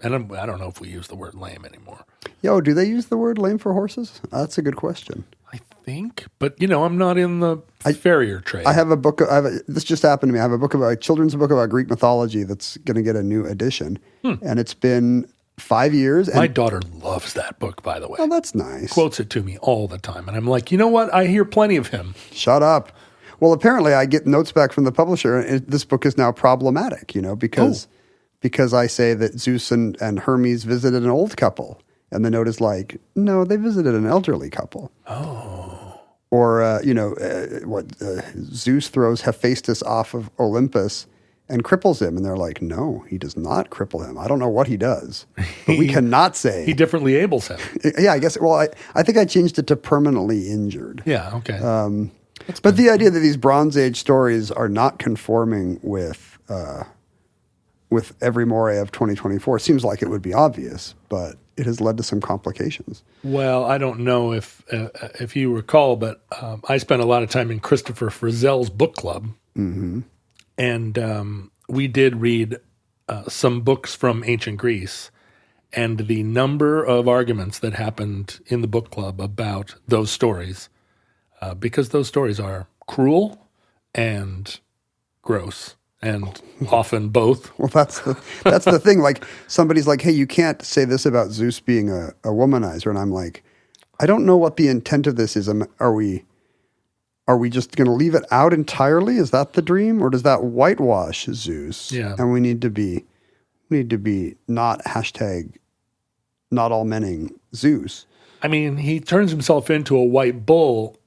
I don't know if we use the word lame anymore. Yo, do they use the word lame for horses? That's a good question. I think, but I'm not in the farrier trade. I have a book. This just happened to me. I have a children's book about Greek mythology that's going to get a new edition, and it's been 5 years. And, my daughter loves that book, by the way. oh, that's nice. Quotes it to me all the time, and I'm like, you know what? I hear plenty of him. Shut up. Well, apparently, I get notes back from the publisher, and this book is now problematic. Because I say that Zeus and Hermes visited an old couple. And the note is like, no, they visited an elderly couple. Oh. Or, Zeus throws Hephaestus off of Olympus and cripples him. And they're like, no, he does not cripple him. I don't know what he does. But we cannot say. He differently ables him. Yeah, I guess. Well, I think I changed it to permanently injured. Yeah, okay. But the idea that these Bronze Age stories are not conforming with every moray of 2024 seems like it would be obvious, but it has led to some complications. Well, I don't know if you recall, but I spent a lot of time in Christopher Frizzell's book club, and we did read some books from ancient Greece, and the number of arguments that happened in the book club about those stories, because those stories are cruel and gross. And often both. Well, that's the thing. Like somebody's like, hey, you can't say this about Zeus being a womanizer. And I'm like, I don't know what the intent of this is. Are we just going to leave it out entirely? Is that the dream? Or does that whitewash Zeus? Yeah. And we need to be not hashtag not all menning Zeus. I mean, he turns himself into a white bull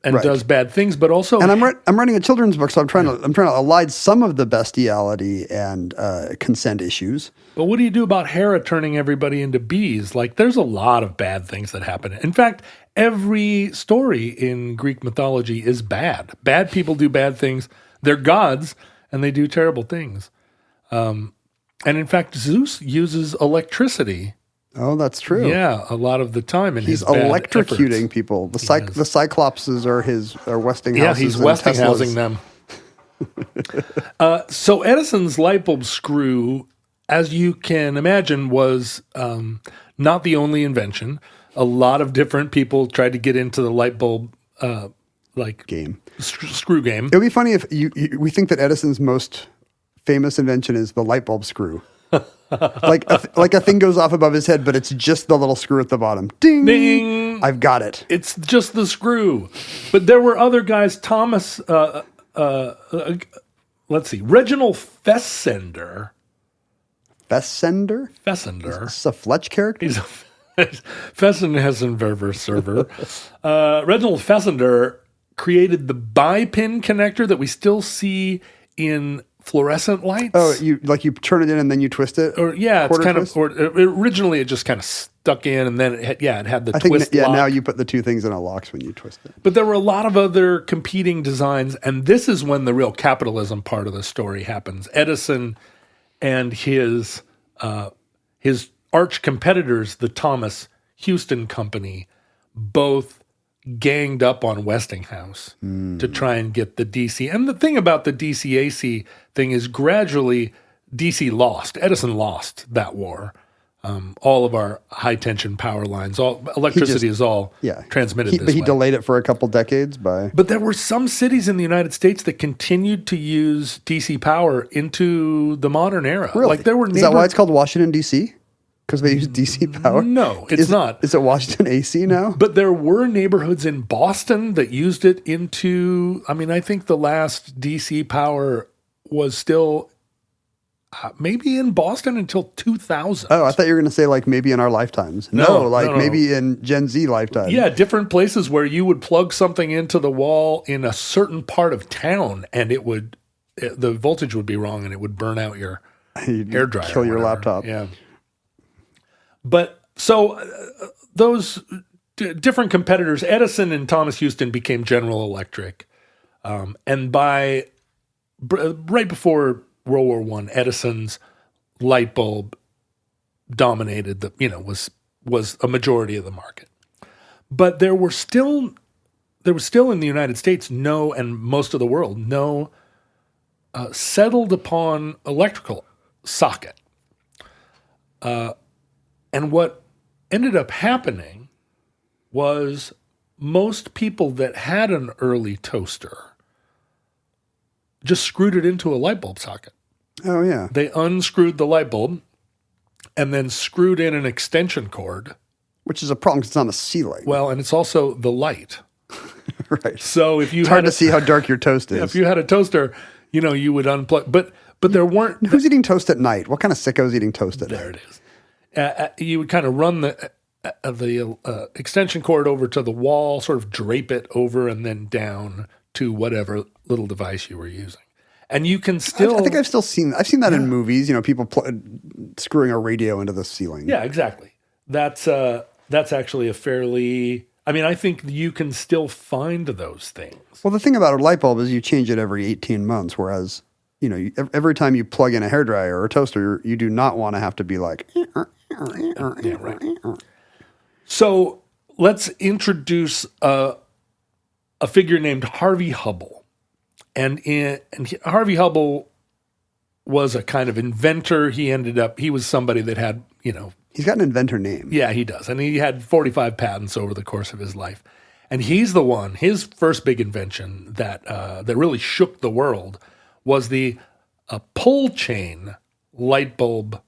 and Right. does bad things, but also, And I'm writing a children's book, so I'm trying to elide some of the bestiality and consent issues. but what do you do about Hera turning everybody into bees? Like, there's a lot of bad things that happen. In fact, every story in Greek mythology is bad. Bad people do bad things. They're gods, and they do terrible things. And in fact, Zeus uses electricity. Oh, that's true. Yeah, a lot of the time in He's his bad electrocuting efforts. people. The Cyclopses are Westinghouses. Yeah, he's and Westinghousing Teslas. them. So Edison's light bulb screw, as you can imagine, was not the only invention. A lot of different people tried to get into the light bulb Game. screw game. It would be funny if we think that Edison's most famous invention is the light bulb screw. like a thing goes off above his head, but it's just the little screw at the bottom. Ding! Ding! I've got it. It's just the screw. But there were other guys. Thomas, let's see, Reginald Fessender. Fessender? Fessender. Is this a Fletch character? He's Fessenhessenwerfer server. Reginald Fessender created the bi-pin connector that we still see in fluorescent lights. Oh, you turn it in and then you twist it? Or yeah, it's kind twist? of. Or originally, it just kind of stuck in, and then it had the twist. Yeah, lock. now you put the two things in a locks when you twist it. But there were a lot of other competing designs, and this is when the real capitalism part of the story happens. Edison and his arch competitors, the Thomas Houston Company, both ganged up on Westinghouse to try and get the DC. And the thing about the DC-AC thing is gradually DC lost. Edison lost that war. All of our high-tension power lines, electricity is all transmitted this way. But he delayed it for a couple decades by... But there were some cities in the United States that continued to use DC power into the modern era. Really? Like there were Is that why it's called Washington, D.C.? Because they use DC power? No, it's not. Is it Washington AC now? But there were neighborhoods in Boston that used it into... I mean, I think the last DC power was still... maybe in Boston until 2000. Oh, I thought you were going to say like maybe in our lifetimes. No, maybe in Gen Z lifetime. Yeah, different places where you would plug something into the wall in a certain part of town and the voltage would be wrong and it would burn out your hairdryer. Kill your laptop. Yeah. But so those different competitors, Edison and Thomas Houston became General Electric. And by right before World War I, Edison's light bulb dominated was a majority of the market. But there was still in the United States and most of the world, no settled upon electrical socket. And what ended up happening was most people that had an early toaster just screwed it into a light bulb socket. Oh, yeah. They unscrewed the light bulb and then screwed in an extension cord. Which is a problem because it's on the ceiling. Well, and it's also the light. Right. So if you it's hard to see how dark your toast is. If you had a toaster, you would unplug. But there weren't... Who's eating toast at night? What kind of sicko's eating toast at night? There it is. You would kind of run the extension cord over to the wall, sort of drape it over and then down to whatever little device you were using. And you can still... I think I've seen that in movies, people screwing a radio into the ceiling. Yeah, exactly. That's actually a fairly... I mean, I think you can still find those things. Well, the thing about a light bulb is you change it every 18 months, whereas, every time you plug in a hairdryer or a toaster, you do not want to have to be like... Yeah, right. So let's introduce a figure named Harvey Hubble. And Harvey Hubble was a kind of inventor. He was somebody that had, He's got an inventor name. Yeah, he does. And he had 45 patents over the course of his life. And he's the one, his first big invention that really shook the world was the pull chain light bulb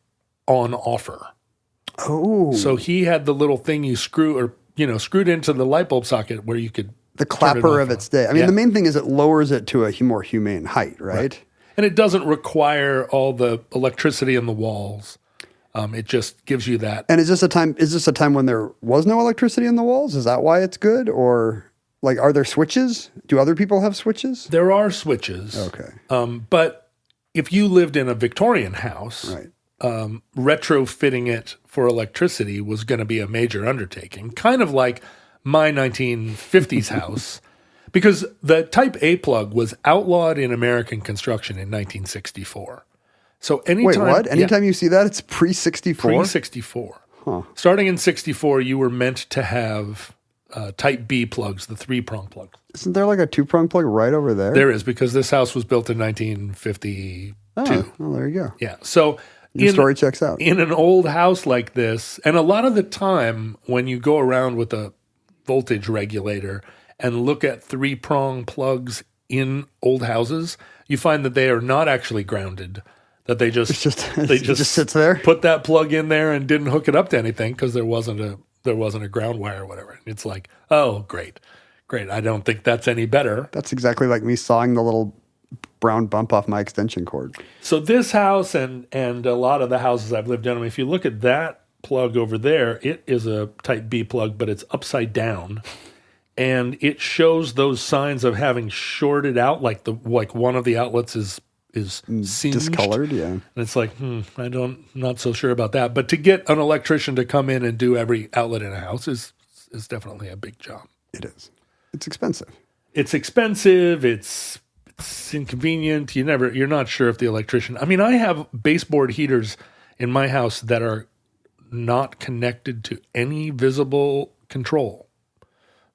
on offer. Oh. So he had the little thing you screwed into the light bulb socket where you could... The clapper of its day. I mean, the main thing is it lowers it to a more humane height, right? And it doesn't require all the electricity in the walls. It just gives you that. And is this a time when there was no electricity in the walls? Is that why it's good? Or are there switches? Do other people have switches? There are switches. Okay. But if you lived in a Victorian house, right. Retrofitting it for electricity was going to be a major undertaking, kind of like my 1950s house, because the Type A plug was outlawed in American construction in 1964. So anytime... Wait, what? Anytime you see that, it's pre-64? Pre-64. Huh. Starting in 64, you were meant to have Type B plugs, the 3-prong plugs. Isn't there like a 2-prong plug right over there? There is, because this house was built in 1952. Oh, well, there you go. Yeah, so... Your story checks out. In an old house like this, and a lot of the time when you go around with a voltage regulator and look at 3-prong plugs in old houses, you find that they are not actually grounded. that they just it just sits there. put that plug in there and didn't hook it up to anything because there wasn't a ground wire or whatever. And it's like, oh, great. I don't think that's any better. That's exactly like me sawing the little brown bump off my extension cord. So this house and a lot of the houses I've lived in, I mean, if you look at that plug over there, it is a type B plug, but it's upside down. And it shows those signs of having shorted out, like one of the outlets is singed. Discolored, yeah. And it's like, not so sure about that. But to get an electrician to come in and do every outlet in a house is definitely a big job. It is. It's expensive. It's expensive. It's inconvenient. You're not sure if the electrician. I mean, I have baseboard heaters in my house that are not connected to any visible control.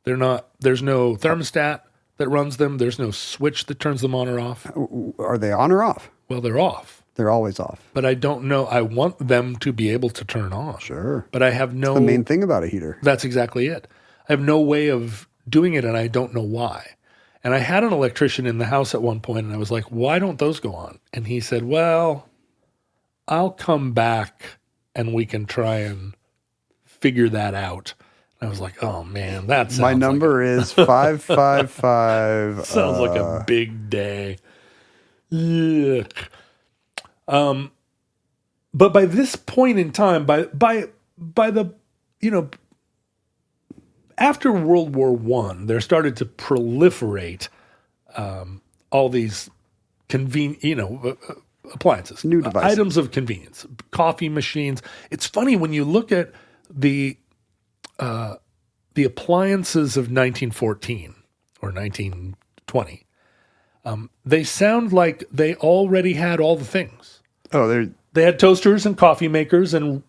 They're not. There's no thermostat that runs them. There's no switch that turns them on or off. Are they on or off? Well, they're off. They're always off. But I don't know. I want them to be able to turn on. Sure. But I have no. That's the main thing about a heater. That's exactly it. I have no way of doing it, and I don't know why. And I had an electrician in the house at one point, and I was like, why don't those go on? And he said, well, I'll come back, and we can try and figure that out. I was like, oh, man, that sounds My number is 555. Sounds like a big day. Yuck. But by this point in time, by the, after World War I, there started to proliferate all these appliances. New devices. Items of convenience. Coffee machines. It's funny when you look at the appliances of 1914 or 1920, they sound like they already had all the things. Oh, they had toasters and coffee makers and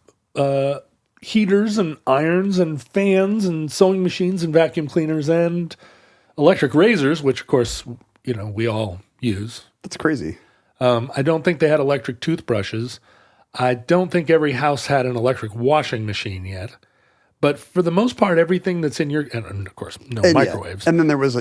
heaters and irons and fans and sewing machines and vacuum cleaners and electric razors, which of course, we all use. That's crazy. I don't think they had electric toothbrushes. I don't think every house had an electric washing machine yet. But for the most part, everything that's in your, and of course, no microwaves. Yeah. And then there's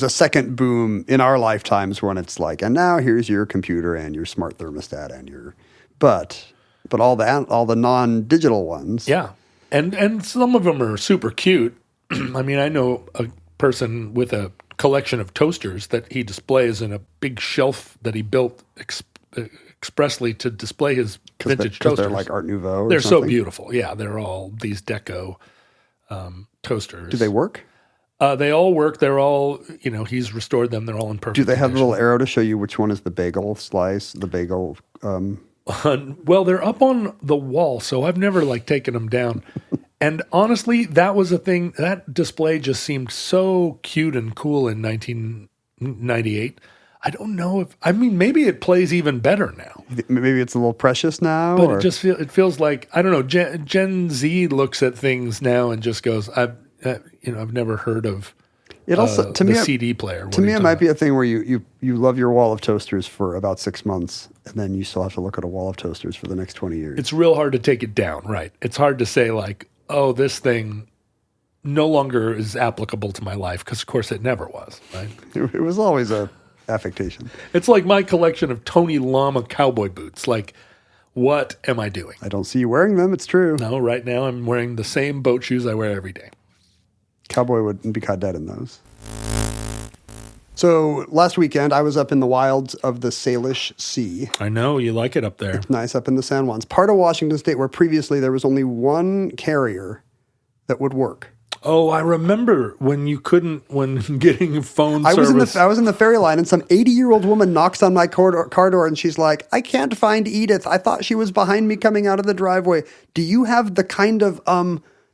a second boom in our lifetimes when it's like, and now here's your computer and your smart thermostat and but all the non-digital ones. Yeah. And some of them are super cute. I mean, I know a person with a collection of toasters that he displays in a big shelf that he built expressly to display his vintage toasters. They're like Art Nouveau or They're something. so beautiful. Yeah, they're all these deco toasters. Do they work? They all work. They're all, he's restored them. They're all in perfect Do they have a condition. little arrow to show you which one is the bagel slice, the bagel? Well, they're up on the wall, so I've never taken them down. And honestly, that was a thing. That display just seemed so cute and cool in 1998. I don't know maybe it plays even better now. Maybe it's a little precious now. But it feels like, I don't know, Gen Z looks at things now and just goes, I've never heard of it also, to the me, CD player. To me, it might be a thing where you love your wall of toasters for about 6 months, and then you still have to look at a wall of toasters for the next 20 years. It's real hard to take it down, right? It's hard to say oh, this thing no longer is applicable to my life, because of course it never was, right? It was always a affectation. It's like my collection of Tony Lama cowboy boots. What am I doing? I don't see you wearing them. It's true. No, right now I'm wearing the same boat shoes I wear every day. Cowboy wouldn't be caught dead in those. So last weekend, I was up in the wilds of the Salish Sea. I know, you like it up there. It's nice up in the San Juans. Part of Washington State where previously there was only one carrier that would work. Oh, I remember when getting phone service. I was in the ferry line, and some 80-year-old woman knocks on my car door, and she's like, "I can't find Edith. I thought she was behind me coming out of the driveway. Do you have the kind of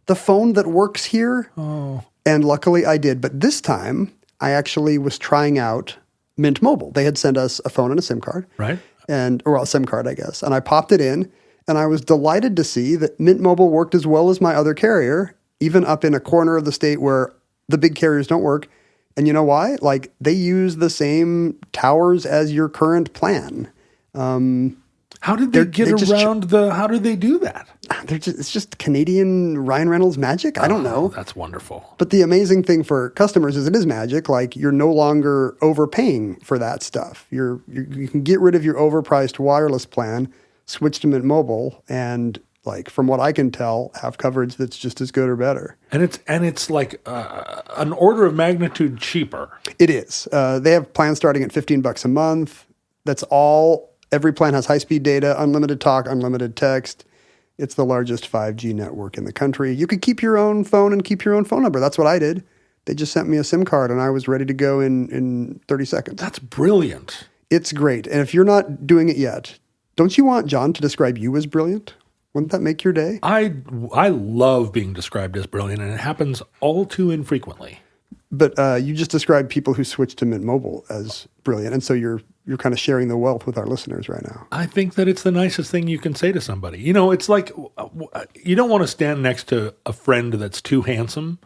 the phone that works here?" Oh, and luckily I did. But this time I actually was trying out Mint Mobile. They had sent us a phone and a SIM card, right? Or a SIM card, I guess. And I popped it in, and I was delighted to see that Mint Mobile worked as well as my other carrier, even up in a corner of the state where the big carriers don't work. And you know why? They use the same towers as your current plan. How did they get around how did they do that? it's just Canadian Ryan Reynolds magic. I don't know. That's wonderful. But the amazing thing for customers is it is magic. Like you're no longer overpaying for that stuff. You can get rid of your overpriced wireless plan, switch to Mint Mobile, and like from what I can tell, have coverage that's just as good or better. And it's like an order of magnitude cheaper. It is. They have plans starting at $15 a month. That's all. Every plan has high-speed data, unlimited talk, unlimited text. It's the largest 5G network in the country. You could keep your own phone and keep your own phone number. That's what I did. They just sent me a SIM card, and I was ready to go in 30 seconds. That's brilliant. It's great. And if you're not doing it yet, don't you want John to describe you as brilliant? Wouldn't that make your day? I love being described as brilliant, and it happens all too infrequently. But you just described people who switched to Mint Mobile as brilliant, and so you're kind of sharing the wealth with our listeners right now. I think that it's the nicest thing you can say to somebody. You know, it's like you don't want to stand next to a friend that's too handsome,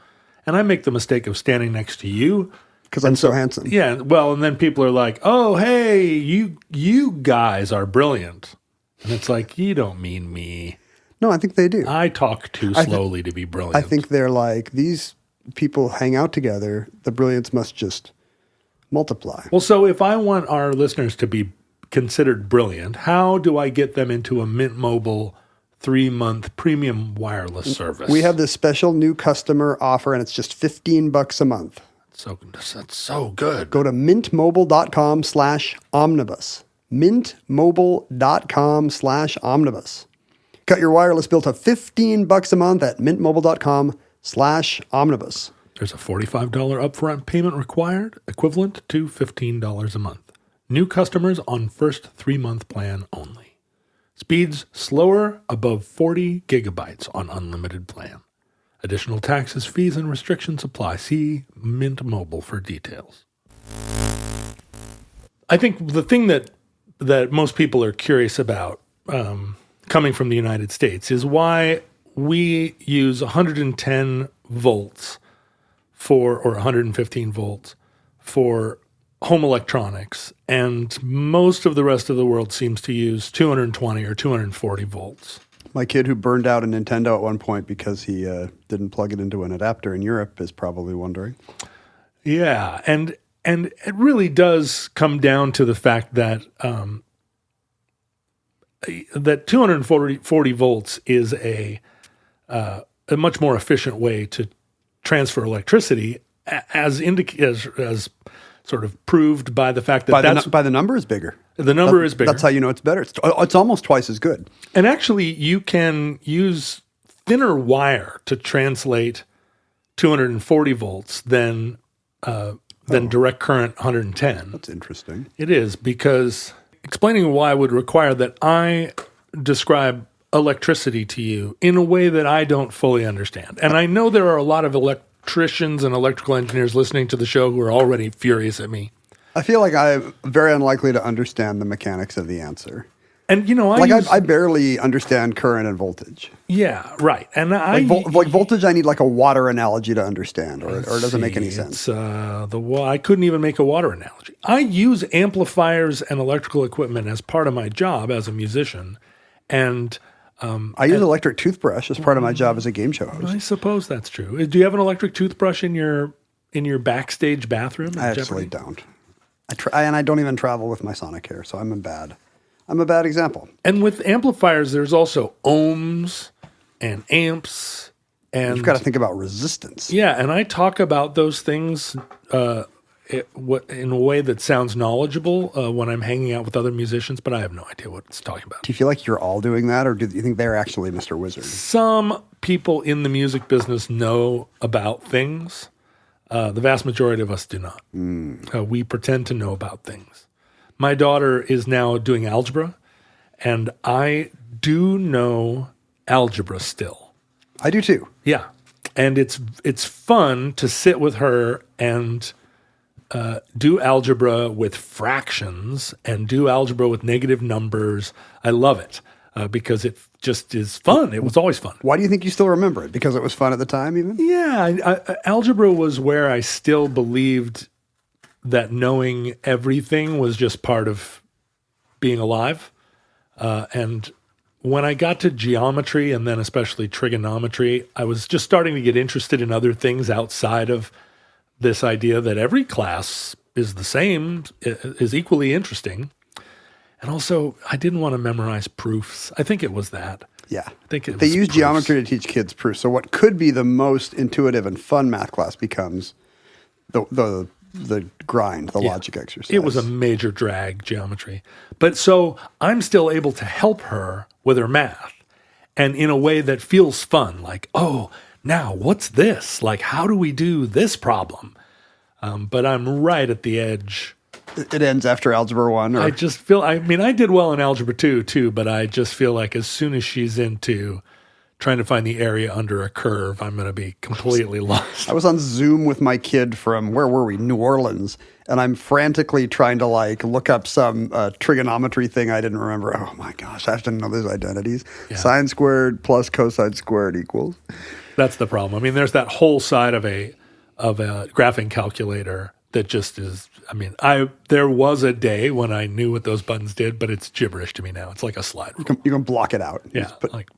and I make the mistake of standing next to you. Because I'm so handsome. Yeah, well, and then people are like, oh, hey, you guys are brilliant. And it's like, you don't mean me. No, I think they do. I talk too slowly to be brilliant. I think they're like, these people hang out together. The brilliance must just multiply. Well, so if I want our listeners to be considered brilliant, how do I get them into a Mint Mobile 3-month premium wireless service? We have this special new customer offer, and it's just $15 a month. That's so good. Go to mintmobile.com/omnibus. mintmobile.com/omnibus. Cut your wireless bill to $15 a month at mintmobile.com/omnibus. There's a $45 upfront payment required, equivalent to $15 a month. New customers on first 3-month plan only. Speeds slower above 40 gigabytes on unlimited plan. Additional taxes, fees, and restrictions apply. See Mint Mobile for details. I think the thing that most people are curious about coming from the United States is why we use 110 volts or 115 volts for home electronics, and most of the rest of the world seems to use 220 or 240 volts. My kid who burned out a Nintendo at one point because he didn't plug it into an adapter in Europe is probably wondering. Yeah, and it really does come down to the fact that that 240 volts is a much more efficient way to transfer electricity, as sort of proved by the fact that by the number is bigger. The number is bigger. That's how you know it's better. It's almost twice as good. And actually, you can use thinner wire to translate 240 volts than direct current 110. That's interesting. It is, because explaining why would require that I describe electricity to you in a way that I don't fully understand. And I know there are a lot of electricians and electrical engineers listening to the show who are already furious at me. I feel like I'm very unlikely to understand the mechanics of the answer. And, you know, I barely understand current and voltage. Yeah, right. And like voltage, I need like a water analogy to understand, or it doesn't make any sense. I couldn't even make a water analogy. I use amplifiers and electrical equipment as part of my job as a musician, and I use an electric toothbrush as part of my job as a game show host. I suppose that's true. Do you have an electric toothbrush in your backstage bathroom? I actually don't. I don't even travel with my sonic hair, so I'm a bad example. And with amplifiers, there's also ohms and amps, and you've got to think about resistance. Yeah, and I talk about those things in a way that sounds knowledgeable when I'm hanging out with other musicians, but I have no idea what it's talking about. Do you feel like you're all doing that, or do you think they're actually Mr. Wizard? Some people in the music business know about things. The vast majority of us do not. We pretend to know about things. My daughter is now doing algebra, and I do know algebra still. I do too. Yeah, and it's fun to sit with her and do algebra with fractions and do algebra with negative numbers. I love it because it just is fun. It was always fun. Why do you think you still remember it? Because it was fun at the time, even? Yeah, algebra was where I still believed that knowing everything was just part of being alive. And when I got to geometry and then especially trigonometry, I was just starting to get interested in other things outside of this idea that every class is the same, is equally interesting. And also, I didn't want to memorize proofs. I think it was that. Yeah. I think they use geometry to teach kids proofs. So what could be the most intuitive and fun math class becomes the grind, the logic exercise. It was a major drag, geometry. But so I'm still able to help her with her math, and in a way that feels fun. Like, oh, now what's this? Like, how do we do this problem? But I'm right at the edge. It ends after Algebra 1. Or... I just feel, I mean, I did well in Algebra 2 too, but I just feel like as soon as she's into trying to find the area under a curve, I'm going to be completely lost. I was on Zoom with my kid from, where were we? New Orleans. And I'm frantically trying to like look up some trigonometry thing I didn't remember. Oh my gosh, I have to know those identities. Yeah. Sine squared plus cosine squared equals. That's the problem. I mean, there's that whole side of a graphing calculator that just is, I mean, there was a day when I knew what those buttons did, but it's gibberish to me now. It's like a slide rule. You can block it out. Yeah.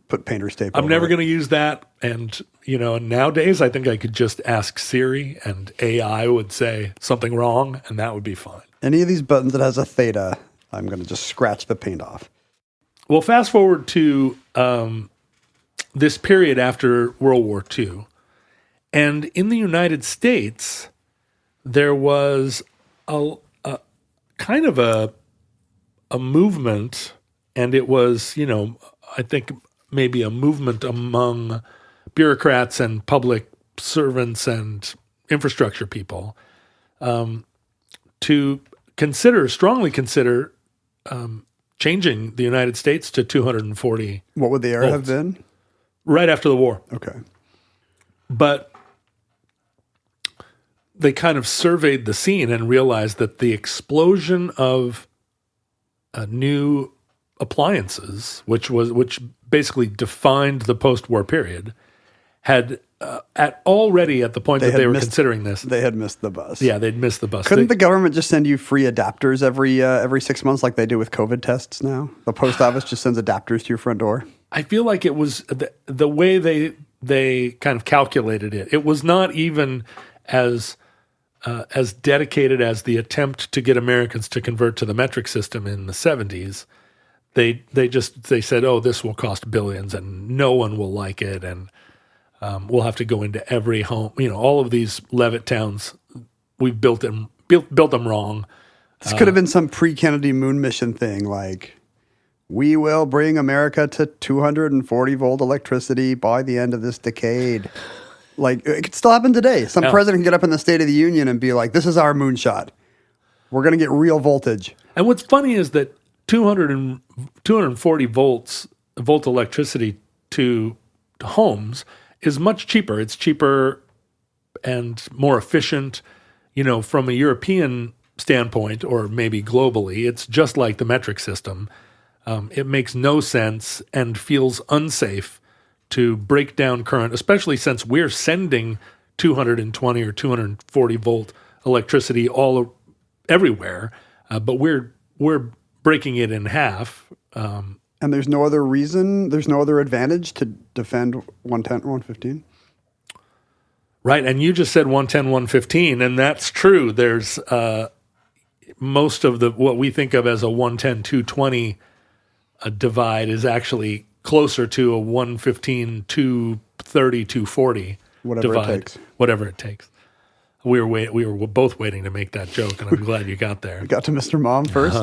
Put painter's tape I'm over never it. going to use that. And, you know, nowadays I think I could just ask Siri and AI would say something wrong and that would be fine. Any of these buttons that has a theta, I'm going to just scratch the paint off. Well, fast forward to this period after World War II. And in the United States, there was a kind of a movement, and it was, you know, I think maybe a movement among bureaucrats and public servants and infrastructure people to strongly consider changing the United States to 240. What would the era have been? Right after the war. Okay. But they kind of surveyed the scene and realized that the explosion of new appliances, which basically defined the post-war period, had already at the point that they were considering this. They had missed the bus. Yeah, they'd missed the bus. Couldn't the government just send you free adapters every 6 months like they do with COVID tests now? The post office just sends adapters to your front door. I feel like it was the way they kind of calculated it. It was not even as dedicated as the attempt to get Americans to convert to the metric system in the 70s. They said, oh, this will cost billions and no one will like it, and we'll have to go into every home. You know, all of these Levitt towns, we've built them wrong. This could have been some pre-Kennedy moon mission thing, like, we will bring America to 240 volt electricity by the end of this decade. Like, it could still happen today. Some president can get up in the State of the Union and be like, this is our moonshot. We're going to get real voltage. And what's funny is that 240 volt electricity to homes is much cheaper. It's cheaper and more efficient, you know, from a European standpoint, or maybe globally. It's just like the metric system. It makes no sense and feels unsafe to break down current, especially since we're sending 220 or 240 volt electricity everywhere, but we're breaking it in half. And there's no other reason, there's no other advantage to defend 110 or 115? Right, and you just said 110, 115, and that's true. There's most of what we think of as a 110, 220 divide is actually closer to a 115, 230, 240 divide. Whatever it takes. We were both waiting to make that joke, and I'm glad you got there. You got to Mr. Mom first?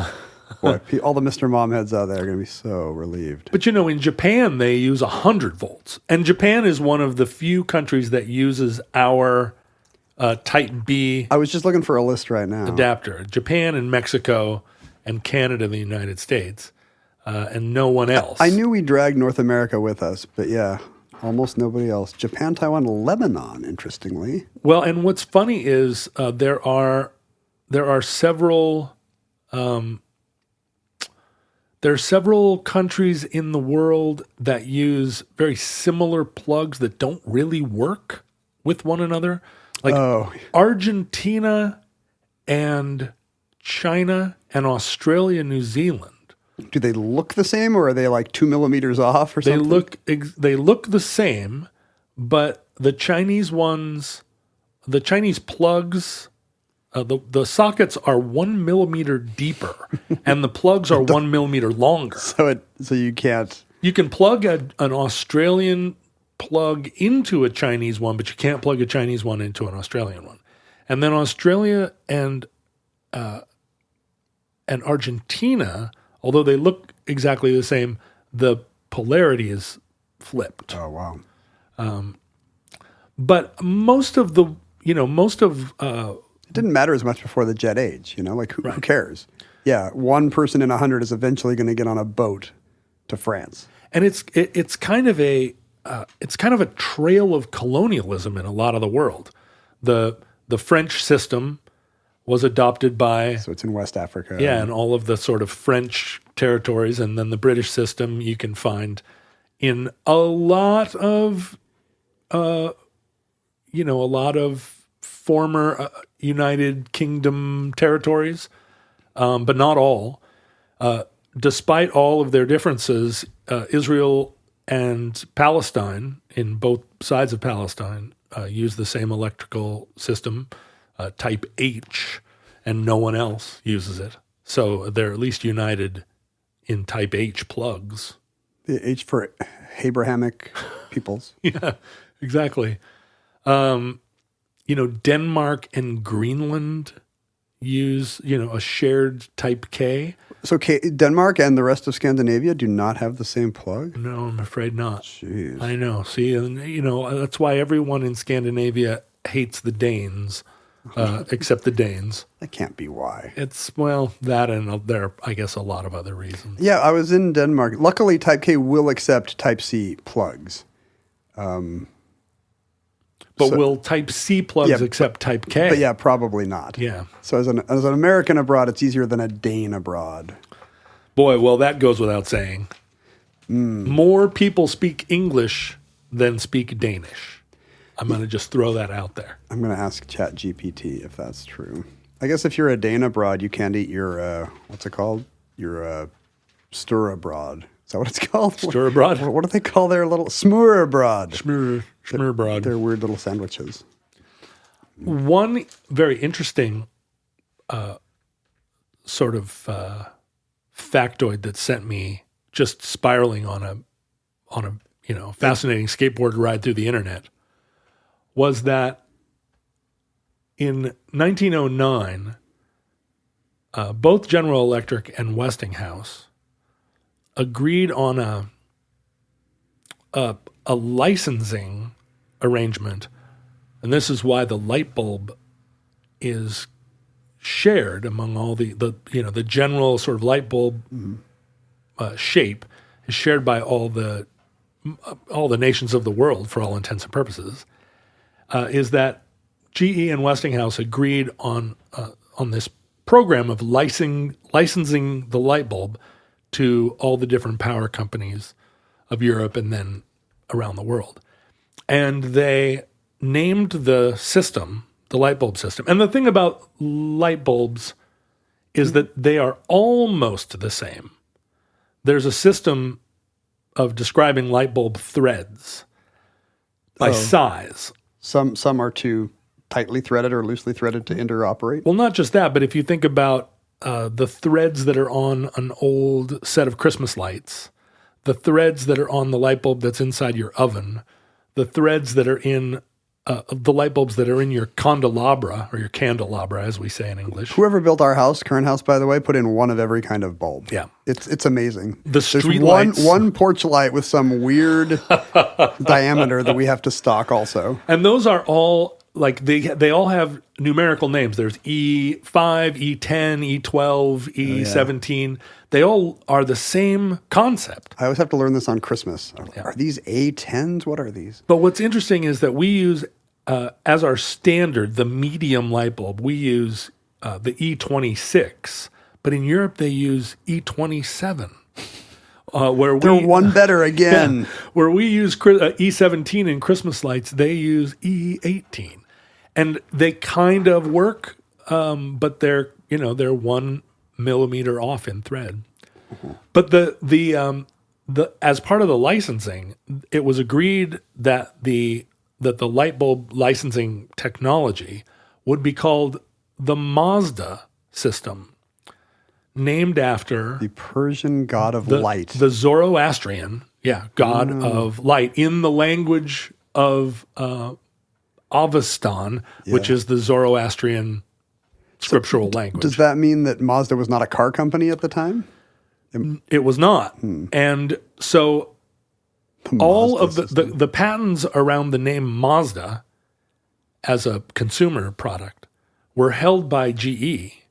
Boy, all the Mr. Mom heads out there are going to be so relieved. But, you know, in Japan, they use 100 volts. And Japan is one of the few countries that uses our Type B I was just looking for a list right now. adapter. Japan and Mexico and Canada and the United States. And no one else. I knew we dragged North America with us, but yeah, almost nobody else. Japan, Taiwan, Lebanon, interestingly. Well, and what's funny is there are several countries in the world that use very similar plugs that don't really work with one another. Like Argentina and China and Australia, New Zealand Do they look the same, or are they like 2 millimeters off, or something? They look the same, but the Chinese ones, the Chinese plugs, the sockets are 1 millimeter deeper, and the plugs are 1 millimeter longer. So you can't. You can plug an Australian plug into a Chinese one, but you can't plug a Chinese one into an Australian one. And then Australia and Argentina, although they look exactly the same, the polarity is flipped. Oh wow! But most of it didn't matter as much before the jet age. Like who cares? Yeah, 1 person in 100 is eventually going to get on a boat to France. And it's kind of a trail of colonialism in a lot of the world. The French system was adopted by, So it's in West Africa. yeah, and all of the sort of French territories, and then the British system you can find in a lot of former United Kingdom territories, but not all. Despite all of their differences, Israel and Palestine, in both sides of Palestine, use the same electrical system, type H, and no one else uses it. So they're at least united in type H plugs. The H for Abrahamic peoples. Yeah, exactly. Denmark and Greenland use, a shared type K. So Denmark and the rest of Scandinavia do not have the same plug? No, I'm afraid not. Jeez. I know. See, and that's why everyone in Scandinavia hates the Danes, except the Danes. That can't be why. It's, that and there are, I guess, a lot of other reasons. Yeah, I was in Denmark. Luckily, Type K will accept Type C plugs. But will Type C plugs accept Type K? But yeah, probably not. Yeah. So as an American abroad, it's easier than a Dane abroad. Boy, well, that goes without saying. More people speak English than speak Danish. I'm going to just throw that out there. I'm going to ask ChatGPT if that's true. I guess if you're a Dane abroad, you can't eat your, what's it called? Your stir abroad. Is that what it's called? Stir abroad? What do they call their little smoor abroad? Schmur abroad. They're weird little sandwiches. One very interesting sort of factoid that sent me just spiraling on a fascinating skateboard ride through the internet was that in 1909, both General Electric and Westinghouse agreed on a licensing arrangement, and this is why the light bulb is shared among all the general sort of light bulb shape is shared by all the nations of the world for all intents and purposes. Is that GE and Westinghouse agreed on this program of licensing the light bulb to all the different power companies of Europe and then around the world. And they named the system, the light bulb system. And the thing about light bulbs is that they are almost the same. There's a system of describing light bulb threads by size. Some are too tightly threaded or loosely threaded to interoperate. Well, not just that, but if you think about the threads that are on an old set of Christmas lights, the threads that are on the light bulb that's inside your oven, the threads that are in the light bulbs that are in your candelabra, or your candelabra, as we say in English. Whoever built our current house, by the way, put in one of every kind of bulb. Yeah. It's amazing. The street There's lights. one porch light with some weird diameter that we have to stock also. And those are all, like, they all have numerical names. There's E5, E10, E12, E17. They all are the same concept. I always have to learn this on Christmas. Are these A10s? What are these? But what's interesting is that we use, as our standard, the medium light bulb, we use the E26. But in Europe, they use E27. They're one better again. Where we use E17 in Christmas lights, they use E18. And they kind of work, but they're 1 millimeter off in thread. But the as part of the licensing, it was agreed that the light bulb licensing technology would be called the Mazda system, named after The Persian god of light. the Zoroastrian, god of light, in the language of Avestan, which is the Zoroastrian scriptural language. Does that mean that Mazda was not a car company at the time? It was not. And so all of the patents around the name Mazda as a consumer product were held by GE.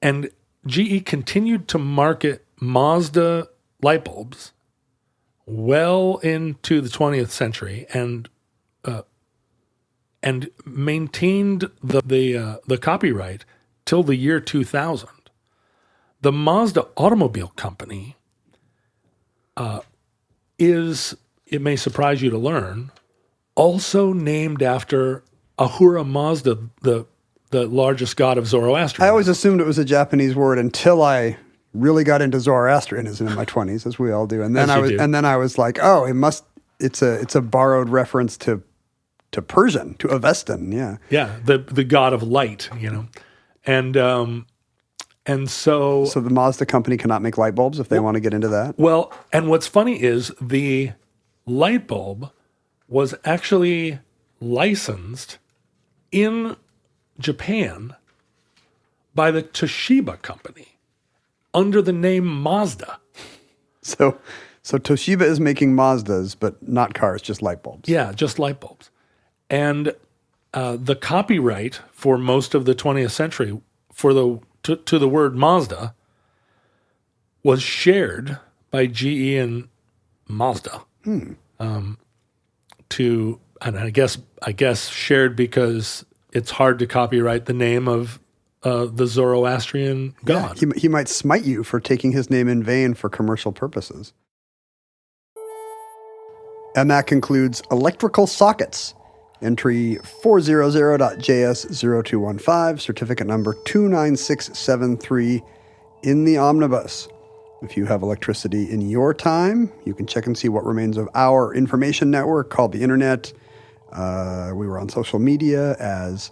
And GE continued to market Mazda light bulbs well into the 20th century and maintained the copyright till the year 2000. The Mazda Automobile Company is, it may surprise you to learn, also named after Ahura Mazda, the largest god of Zoroastrianism. I always assumed it was a Japanese word until I really got into Zoroastrianism in my 20s, as we all do. And then I was like, oh, it's a borrowed reference to Persian, to Avestan, yeah. Yeah, the god of light, And so the Mazda company cannot make light bulbs if they want to get into that? Well, and what's funny is the light bulb was actually licensed in Japan by the Toshiba company under the name Mazda. So Toshiba is making Mazdas, but not cars, just light bulbs. Yeah, just light bulbs. And the copyright for most of the 20th century for to the word Mazda was shared by GE and Mazda. And I guess shared because it's hard to copyright the name of the Zoroastrian god. Yeah, he might smite you for taking his name in vain for commercial purposes. And that concludes electrical sockets. Entry 400.JS0215, certificate number 29673 in the omnibus. If you have electricity in your time, you can check and see what remains of our information network called the Internet. We were on social media as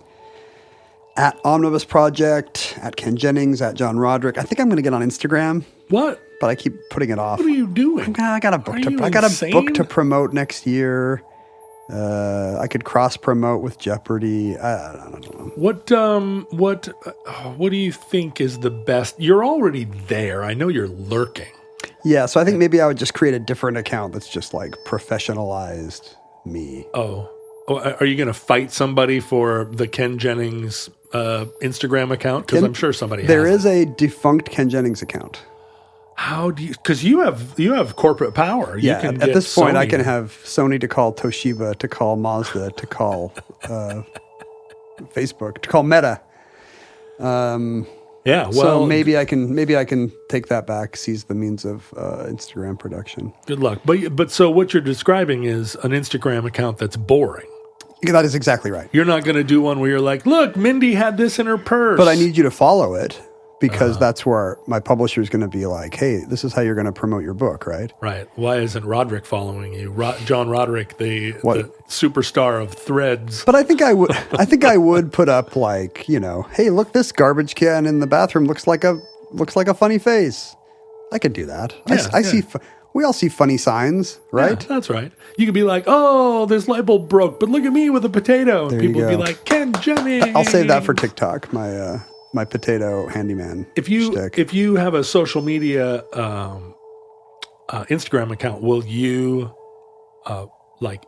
at Omnibus Project, at Ken Jennings, at John Roderick. I think I'm going to get on Instagram. What? But I keep putting it off. What are you doing? I got a book to promote next year. I could cross promote with Jeopardy. I don't know. What do you think is the best? You're already there. I know you're lurking. Yeah, so I think maybe I would just create a different account that's just like professionalized me. Oh, are you going to fight somebody for the Ken Jennings Instagram account? Because I'm sure somebody has. There is a defunct Ken Jennings account. How do you? Because you have corporate power. Yeah, you can at this point, Sony. I can have Sony to call Toshiba, to call Mazda, to call Facebook, to call Meta. Yeah, well, so maybe I can take that back, seize the means of Instagram production. Good luck. But so what you're describing is an Instagram account that's boring. That is exactly right. You're not going to do one where you're like, look, Mindy had this in her purse. But I need you to follow it. Because that's where my publisher is going to be like, hey, this is how you're going to promote your book, right? Right. Why isn't Roderick following you? John Roderick, the superstar of Threads. But I think I would put up like, hey, look, this garbage can in the bathroom looks like a funny face. I could do that. I see. We all see funny signs, right? Yeah, that's right. You could be like, oh, this light bulb broke, but look at me with a potato. There People you would go. be like, Ken Jennings. I'll save that for TikTok. My potato handyman. If you have a social media Instagram account, will you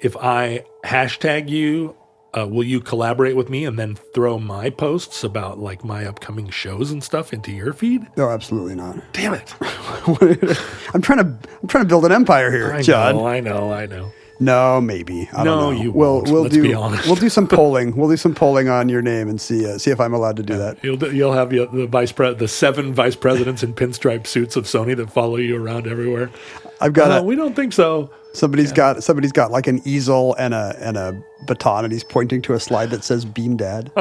if I hashtag you, will you collaborate with me and then throw my posts about like my upcoming shows and stuff into your feed? No, absolutely not. Damn it! I'm trying to build an empire here, John. I know. No, maybe. I don't know. You won't. Let's be honest. We'll do some polling. We'll do some polling on your name and see if I'm allowed to do that. You'll have the 7 vice presidents in pinstripe suits of Sony that follow you around everywhere. I've got we don't think so. Somebody's got like an easel and a baton, and he's pointing to a slide that says "Bean Dad."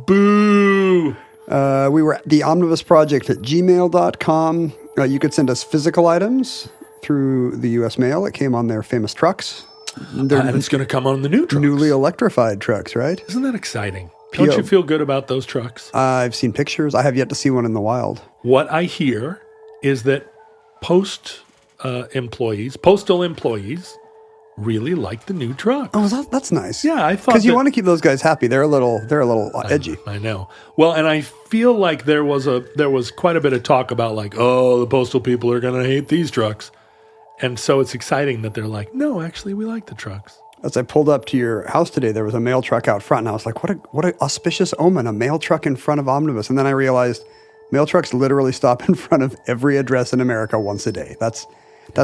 Boo! We were at the Omnibus Project at gmail.com. You could send us physical items through the U.S. mail. It came on their famous trucks. And it's going to come on the new trucks. Newly electrified trucks, right? Isn't that exciting? Don't you feel good about those trucks? I've seen pictures. I have yet to see one in the wild. What I hear is that postal employees really like the new trucks. Oh, that's nice. Yeah, I thought because you want to keep those guys happy. They're a little edgy. I know. Well, and I feel like there was quite a bit of talk about like, oh, the postal people are going to hate these trucks, and so it's exciting that they're like, no, actually, we like the trucks. As I pulled up to your house today, there was a mail truck out front, and I was like, what an auspicious omen, a mail truck in front of Omnibus. And then I realized mail trucks literally stop in front of every address in America once a day. That's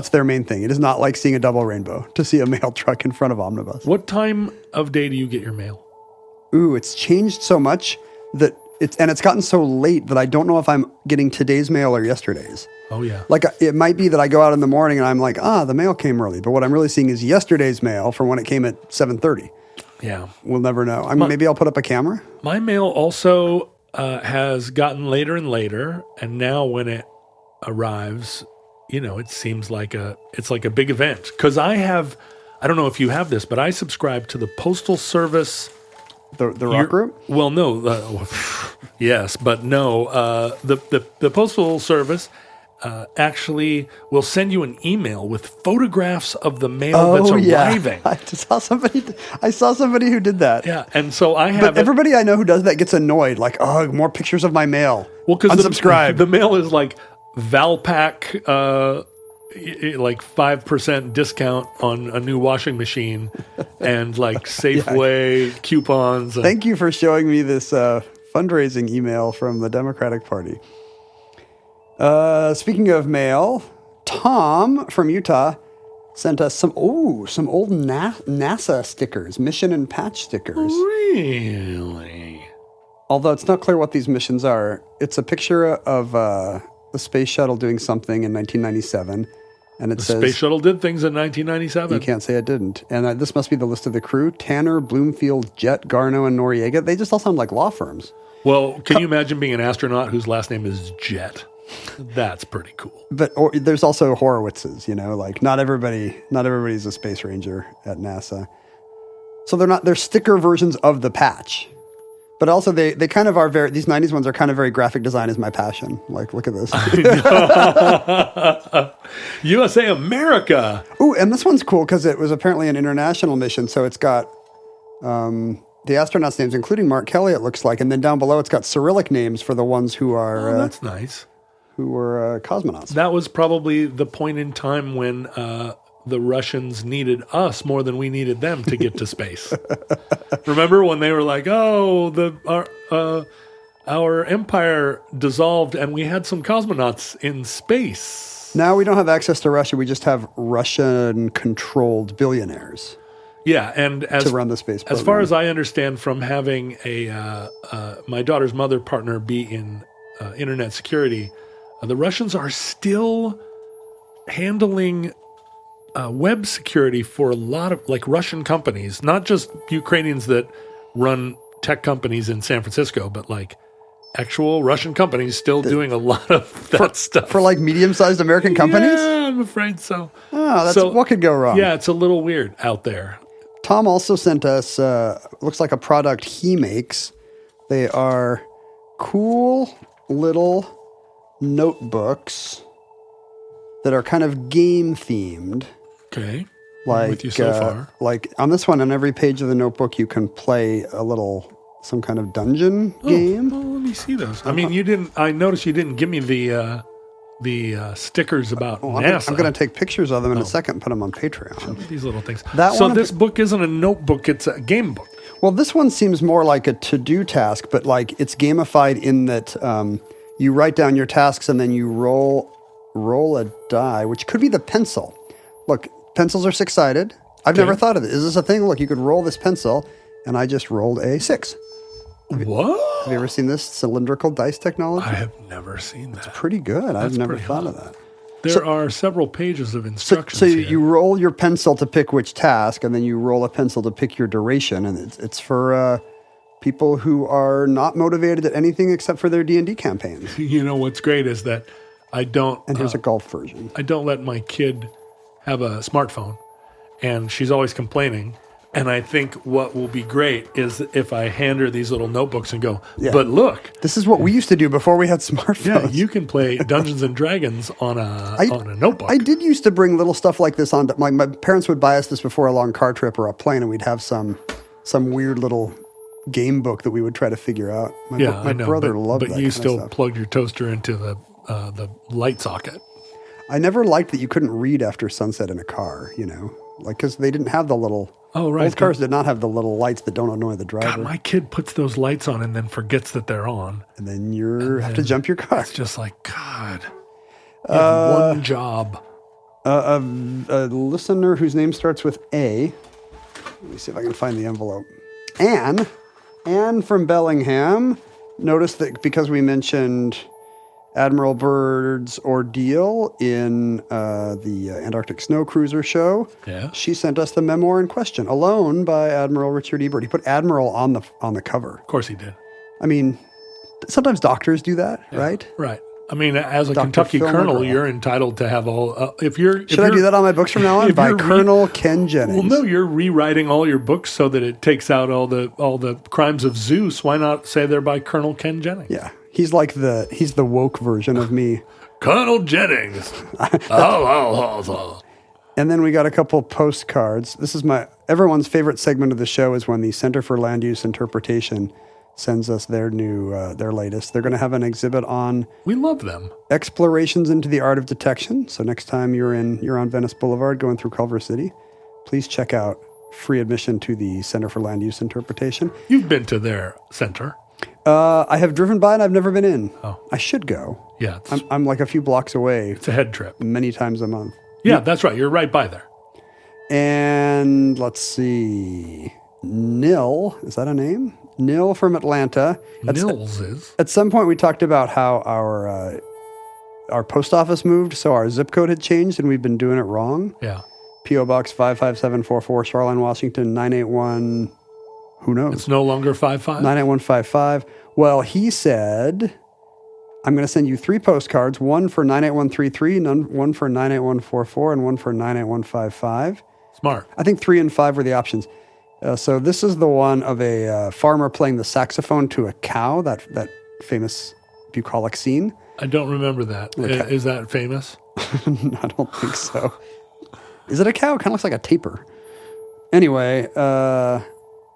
their main thing. It is not like seeing a double rainbow to see a mail truck in front of Omnibus. What time of day do you get your mail? Ooh, it's changed so much that it's gotten so late that I don't know if I'm getting today's mail or yesterday's. Oh, yeah. Like, it might be that I go out in the morning and I'm like, the mail came early. But what I'm really seeing is yesterday's mail from when it came at 7:30. Yeah. We'll never know. I mean, maybe I'll put up a camera. My mail also has gotten later and later. And now when it arrives, it seems like it's like a big event. Because I don't know if you have this, but I subscribe to the Postal Service. The rock group? Well, no. Yes, but no. The Postal Service actually will send you an email with photographs of the mail that's arriving. I saw somebody who did that. Yeah, and so I have. But everybody I know who does that gets annoyed. Like, more pictures of my mail. Well, because unsubscribe. The mail is like Valpak, like 5% discount on a new washing machine, and like Safeway coupons. Thank you for showing me this fundraising email from the Democratic Party. Speaking of mail, Tom from Utah sent us some old NASA stickers, mission and patch stickers. Really? Although it's not clear what these missions are. It's a picture of the space shuttle doing something in 1997. And it says... The space shuttle did things in 1997. You can't say it didn't. And this must be the list of the crew. Tanner, Bloomfield, Jet, Garno, and Noriega. They just all sound like law firms. Well, can you imagine being an astronaut whose last name is Jet? That's pretty cool. But there's also Horowitzes, like not everybody's a space ranger at NASA. So they're sticker versions of the patch. But also they kind of are these 90s ones are kind of very graphic design is my passion. Like, look at this. USA America. Ooh, and this one's cool because it was apparently an international mission. So it's got the astronauts' names, including Mark Kelly, it looks like. And then down below, it's got Cyrillic names for the ones who are... that's nice. Who were cosmonauts. That was probably the point in time when the Russians needed us more than we needed them to get to space. Remember when they were like, our empire dissolved and we had some cosmonauts in space. Now we don't have access to Russia. We just have Russian-controlled billionaires. Yeah, and to run the space program. As far as I understand from having my daughter's mother partner be in internet security, the Russians are still handling web security for a lot of Russian companies, not just Ukrainians that run tech companies in San Francisco, but actual Russian companies still doing a lot of that stuff. For medium-sized American companies? Yeah, I'm afraid so. Oh, what could go wrong? Yeah, it's a little weird out there. Tom also sent us, looks like a product he makes. They are cool little notebooks that are kind of game themed. Okay. I'm with you so far. On this one, on every page of the notebook, you can play some kind of dungeon game. Well, let me see those. I mean, I noticed you didn't give me the stickers about NASA. I'm going to take pictures of them in a second and put them on Patreon. Show me these little things. This book isn't a notebook, it's a game book. Well, this one seems more like a to-do task, but it's gamified in that you write down your tasks and then you roll a die, which could be the pencil. Look, pencils are six-sided. I've never thought of it. Is this a thing? Look, you could roll this pencil, and I just rolled a 6. What? Have you ever seen this cylindrical dice technology? I have never seen that. It's pretty good. I've never thought of that. There are several pages of instructions. So you roll your pencil to pick which task, and then you roll a pencil to pick your duration, and it's for people who are not motivated at anything except for their D&D campaigns. You know what's great is that I don't. And here's a golf version. I don't let my kid have a smartphone, and she's always complaining. And I think what will be great is if I hand her these little notebooks and go, but look. This is what we used to do before we had smartphones. Yeah, you can play Dungeons and Dragons on a notebook. I did used to bring little stuff like this on. My parents would buy us this before a long car trip or a plane, and we'd have some weird little game book that we would try to figure out. My brother loved that. But you still plugged your toaster into the light socket. I never liked that you couldn't read after sunset in a car, because they didn't have the little... Oh, right. Old cars did not have the little lights that don't annoy the driver. God, my kid puts those lights on and then forgets that they're on. And then you have to jump your car. It's just like, God, you have one job. A listener whose name starts with A. Let me see if I can find the envelope. Anne from Bellingham noticed that because we mentioned Admiral Byrd's ordeal in the Antarctic Snow Cruiser show. Yeah. She sent us the memoir in question, Alone by Admiral Richard E. Byrd. He put Admiral on the cover. Of course he did. I mean, sometimes doctors do that, right? Right. I mean, as a Dr. Kentucky Phil colonel, McGraw. you're entitled to have all. Should I do that on my books from now on? By Colonel Ken Jennings. Well, no, you're rewriting all your books so that it takes out all the crimes of Zeus. Why not say they're by Colonel Ken Jennings? Yeah. He's like he's the woke version of me. Colonel Jennings. And then we got a couple postcards. This is everyone's favorite segment of the show is when the Center for Land Use Interpretation sends us their latest. They're going to have an exhibit on. We love them. Explorations into the art of detection. So next time you're on Venice Boulevard going through Culver City, please check out free admission to the Center for Land Use Interpretation. You've been to their center. I have driven by and I've never been in. Oh. I should go. Yeah. I'm like a few blocks away. It's a head trip. Many times a month. Yeah, that's right. You're right by there. And let's see. Nil, is that a name? Nil from Atlanta. Nils is. At some point we talked about how our post office moved, so our zip code had changed and we've been doing it wrong. Yeah. P.O. Box 55744, Shoreline, Washington, 981... Who knows? It's no longer 55? 98155. Well, he said, I'm going to send you 3 postcards, one for 98133, one for 98144, and one for 98155. Smart. I think 3 and 5 were the options. So this is the one of a farmer playing the saxophone to a cow, that famous bucolic scene. I don't remember that. Okay. Is that famous? I don't think so. Is it a cow? It kind of looks like a tapir. Anyway,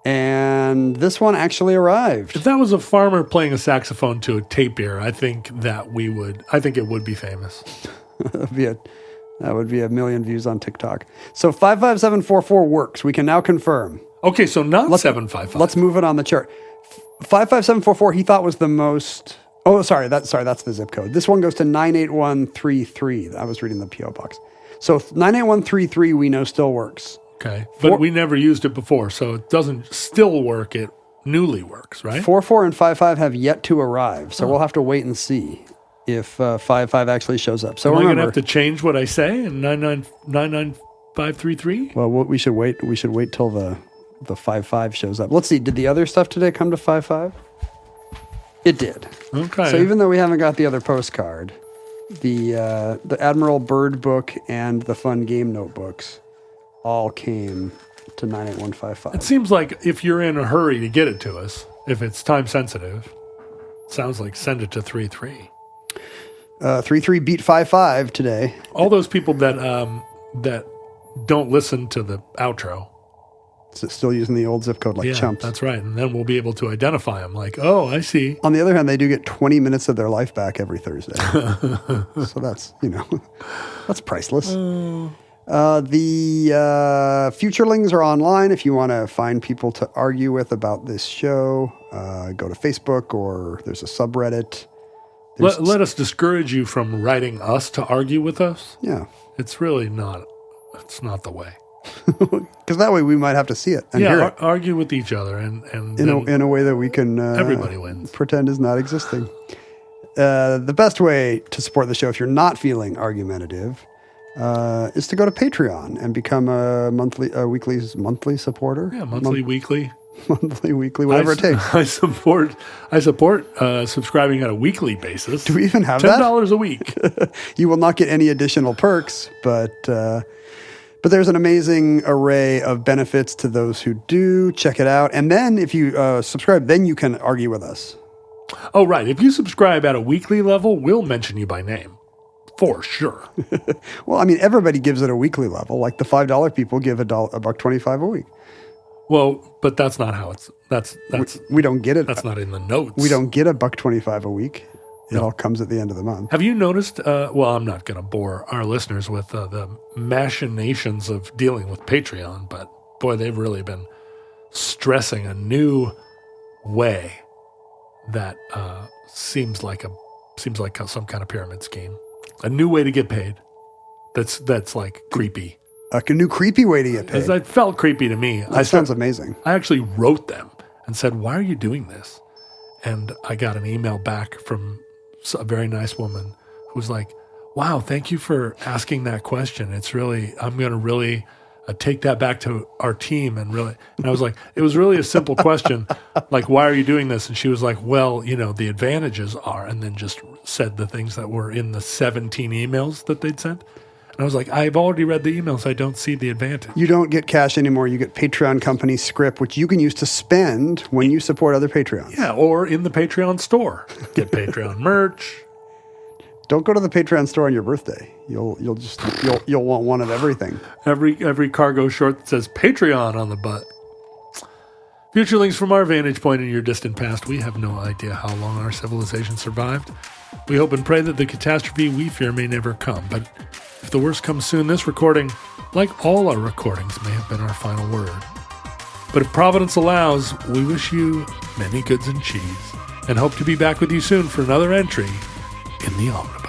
and this one actually arrived. If that was a farmer playing a saxophone to a tapir, I think it would be famous. That would be a million views on TikTok. So 55744 works. We can now confirm. Okay, so not 755. Let's move it on the chart. 55744 he thought was the most. Oh, sorry, that's the zip code. This one goes to 98133. I was reading the PO box. So 98133 we know still works. Okay, but we never used it before, so it doesn't still work. It newly works, right? 44 and 55 have yet to arrive, so we'll have to wait and see if 55 actually shows up. So am I remember, going to have to change what I say in 99533? Well, we should wait. We should wait till the 55 shows up. Let's see. Did the other stuff today come to 55? It did. Okay. So even though we haven't got the other postcard, the Admiral Byrd book and the fun game notebooks all came to 98155. It seems like if you're in a hurry to get it to us, if it's time sensitive, it sounds like send it to 33. 33 beat 55 today. All those people that don't listen to the outro. Still using the old zip code like chumps. That's right. And then we'll be able to identify them like, oh, I see. On the other hand, they do get 20 minutes of their life back every Thursday. So that's, that's priceless. The futurelings are online. If you want to find people to argue with about this show, go to Facebook or there's a subreddit. Let us discourage you from writing us to argue with us. Yeah. It's really not. It's not the way. Because that way we might have to see it and hear it. Argue with each other and in a way that we can everybody wins. Pretend is not existing. The best way to support the show if you're not feeling argumentative is to go to Patreon and become a monthly supporter. Yeah, monthly, weekly. Monthly, weekly, whatever it takes. I support subscribing on a weekly basis. Do we even have that? $10 a week. You will not get any additional perks, but there's an amazing array of benefits to those who do. Check it out. And then if you subscribe, then you can argue with us. Oh, right. If you subscribe at a weekly level, we'll mention you by name. For sure. Well, I mean, everybody gives it a weekly level. Like the $5 people give $1.25 a week. Well, but that's not how that's we don't get it. That's not in the notes. We don't get $1.25 a week. It all comes at the end of the month. Have you noticed? Well, I'm not going to bore our listeners with the machinations of dealing with Patreon, but boy, they've really been stressing a new way that seems like some kind of pyramid scheme. A new way to get paid. That's like creepy. A new creepy way to get paid. It felt creepy to me. That sounds amazing. I actually wrote them and said, "Why are you doing this?" And I got an email back from a very nice woman who was like, "Wow, thank you for asking that question. It's really, I'm going to really take that back to our team." And I was like, it was really a simple question. Like, why are you doing this? And she was like, well, the advantages are, and then just said the things that were in the 17 emails that they'd sent. And I was like, I've already read the emails. I don't see the advantage. You don't get cash anymore. You get Patreon company script, which you can use to spend when you support other Patreons. Yeah, or in the Patreon store. Get Patreon merch. Don't go to the Patreon store on your birthday. You'll want one of everything. Every cargo short that says Patreon on the butt. Futurelings, from our vantage point in your distant past, we have no idea how long our civilization survived. We hope and pray that the catastrophe we fear may never come. But if the worst comes soon, this recording, like all our recordings, may have been our final word. But if Providence allows, we wish you many goods and cheese, and hope to be back with you soon for another entry in the Omnibus.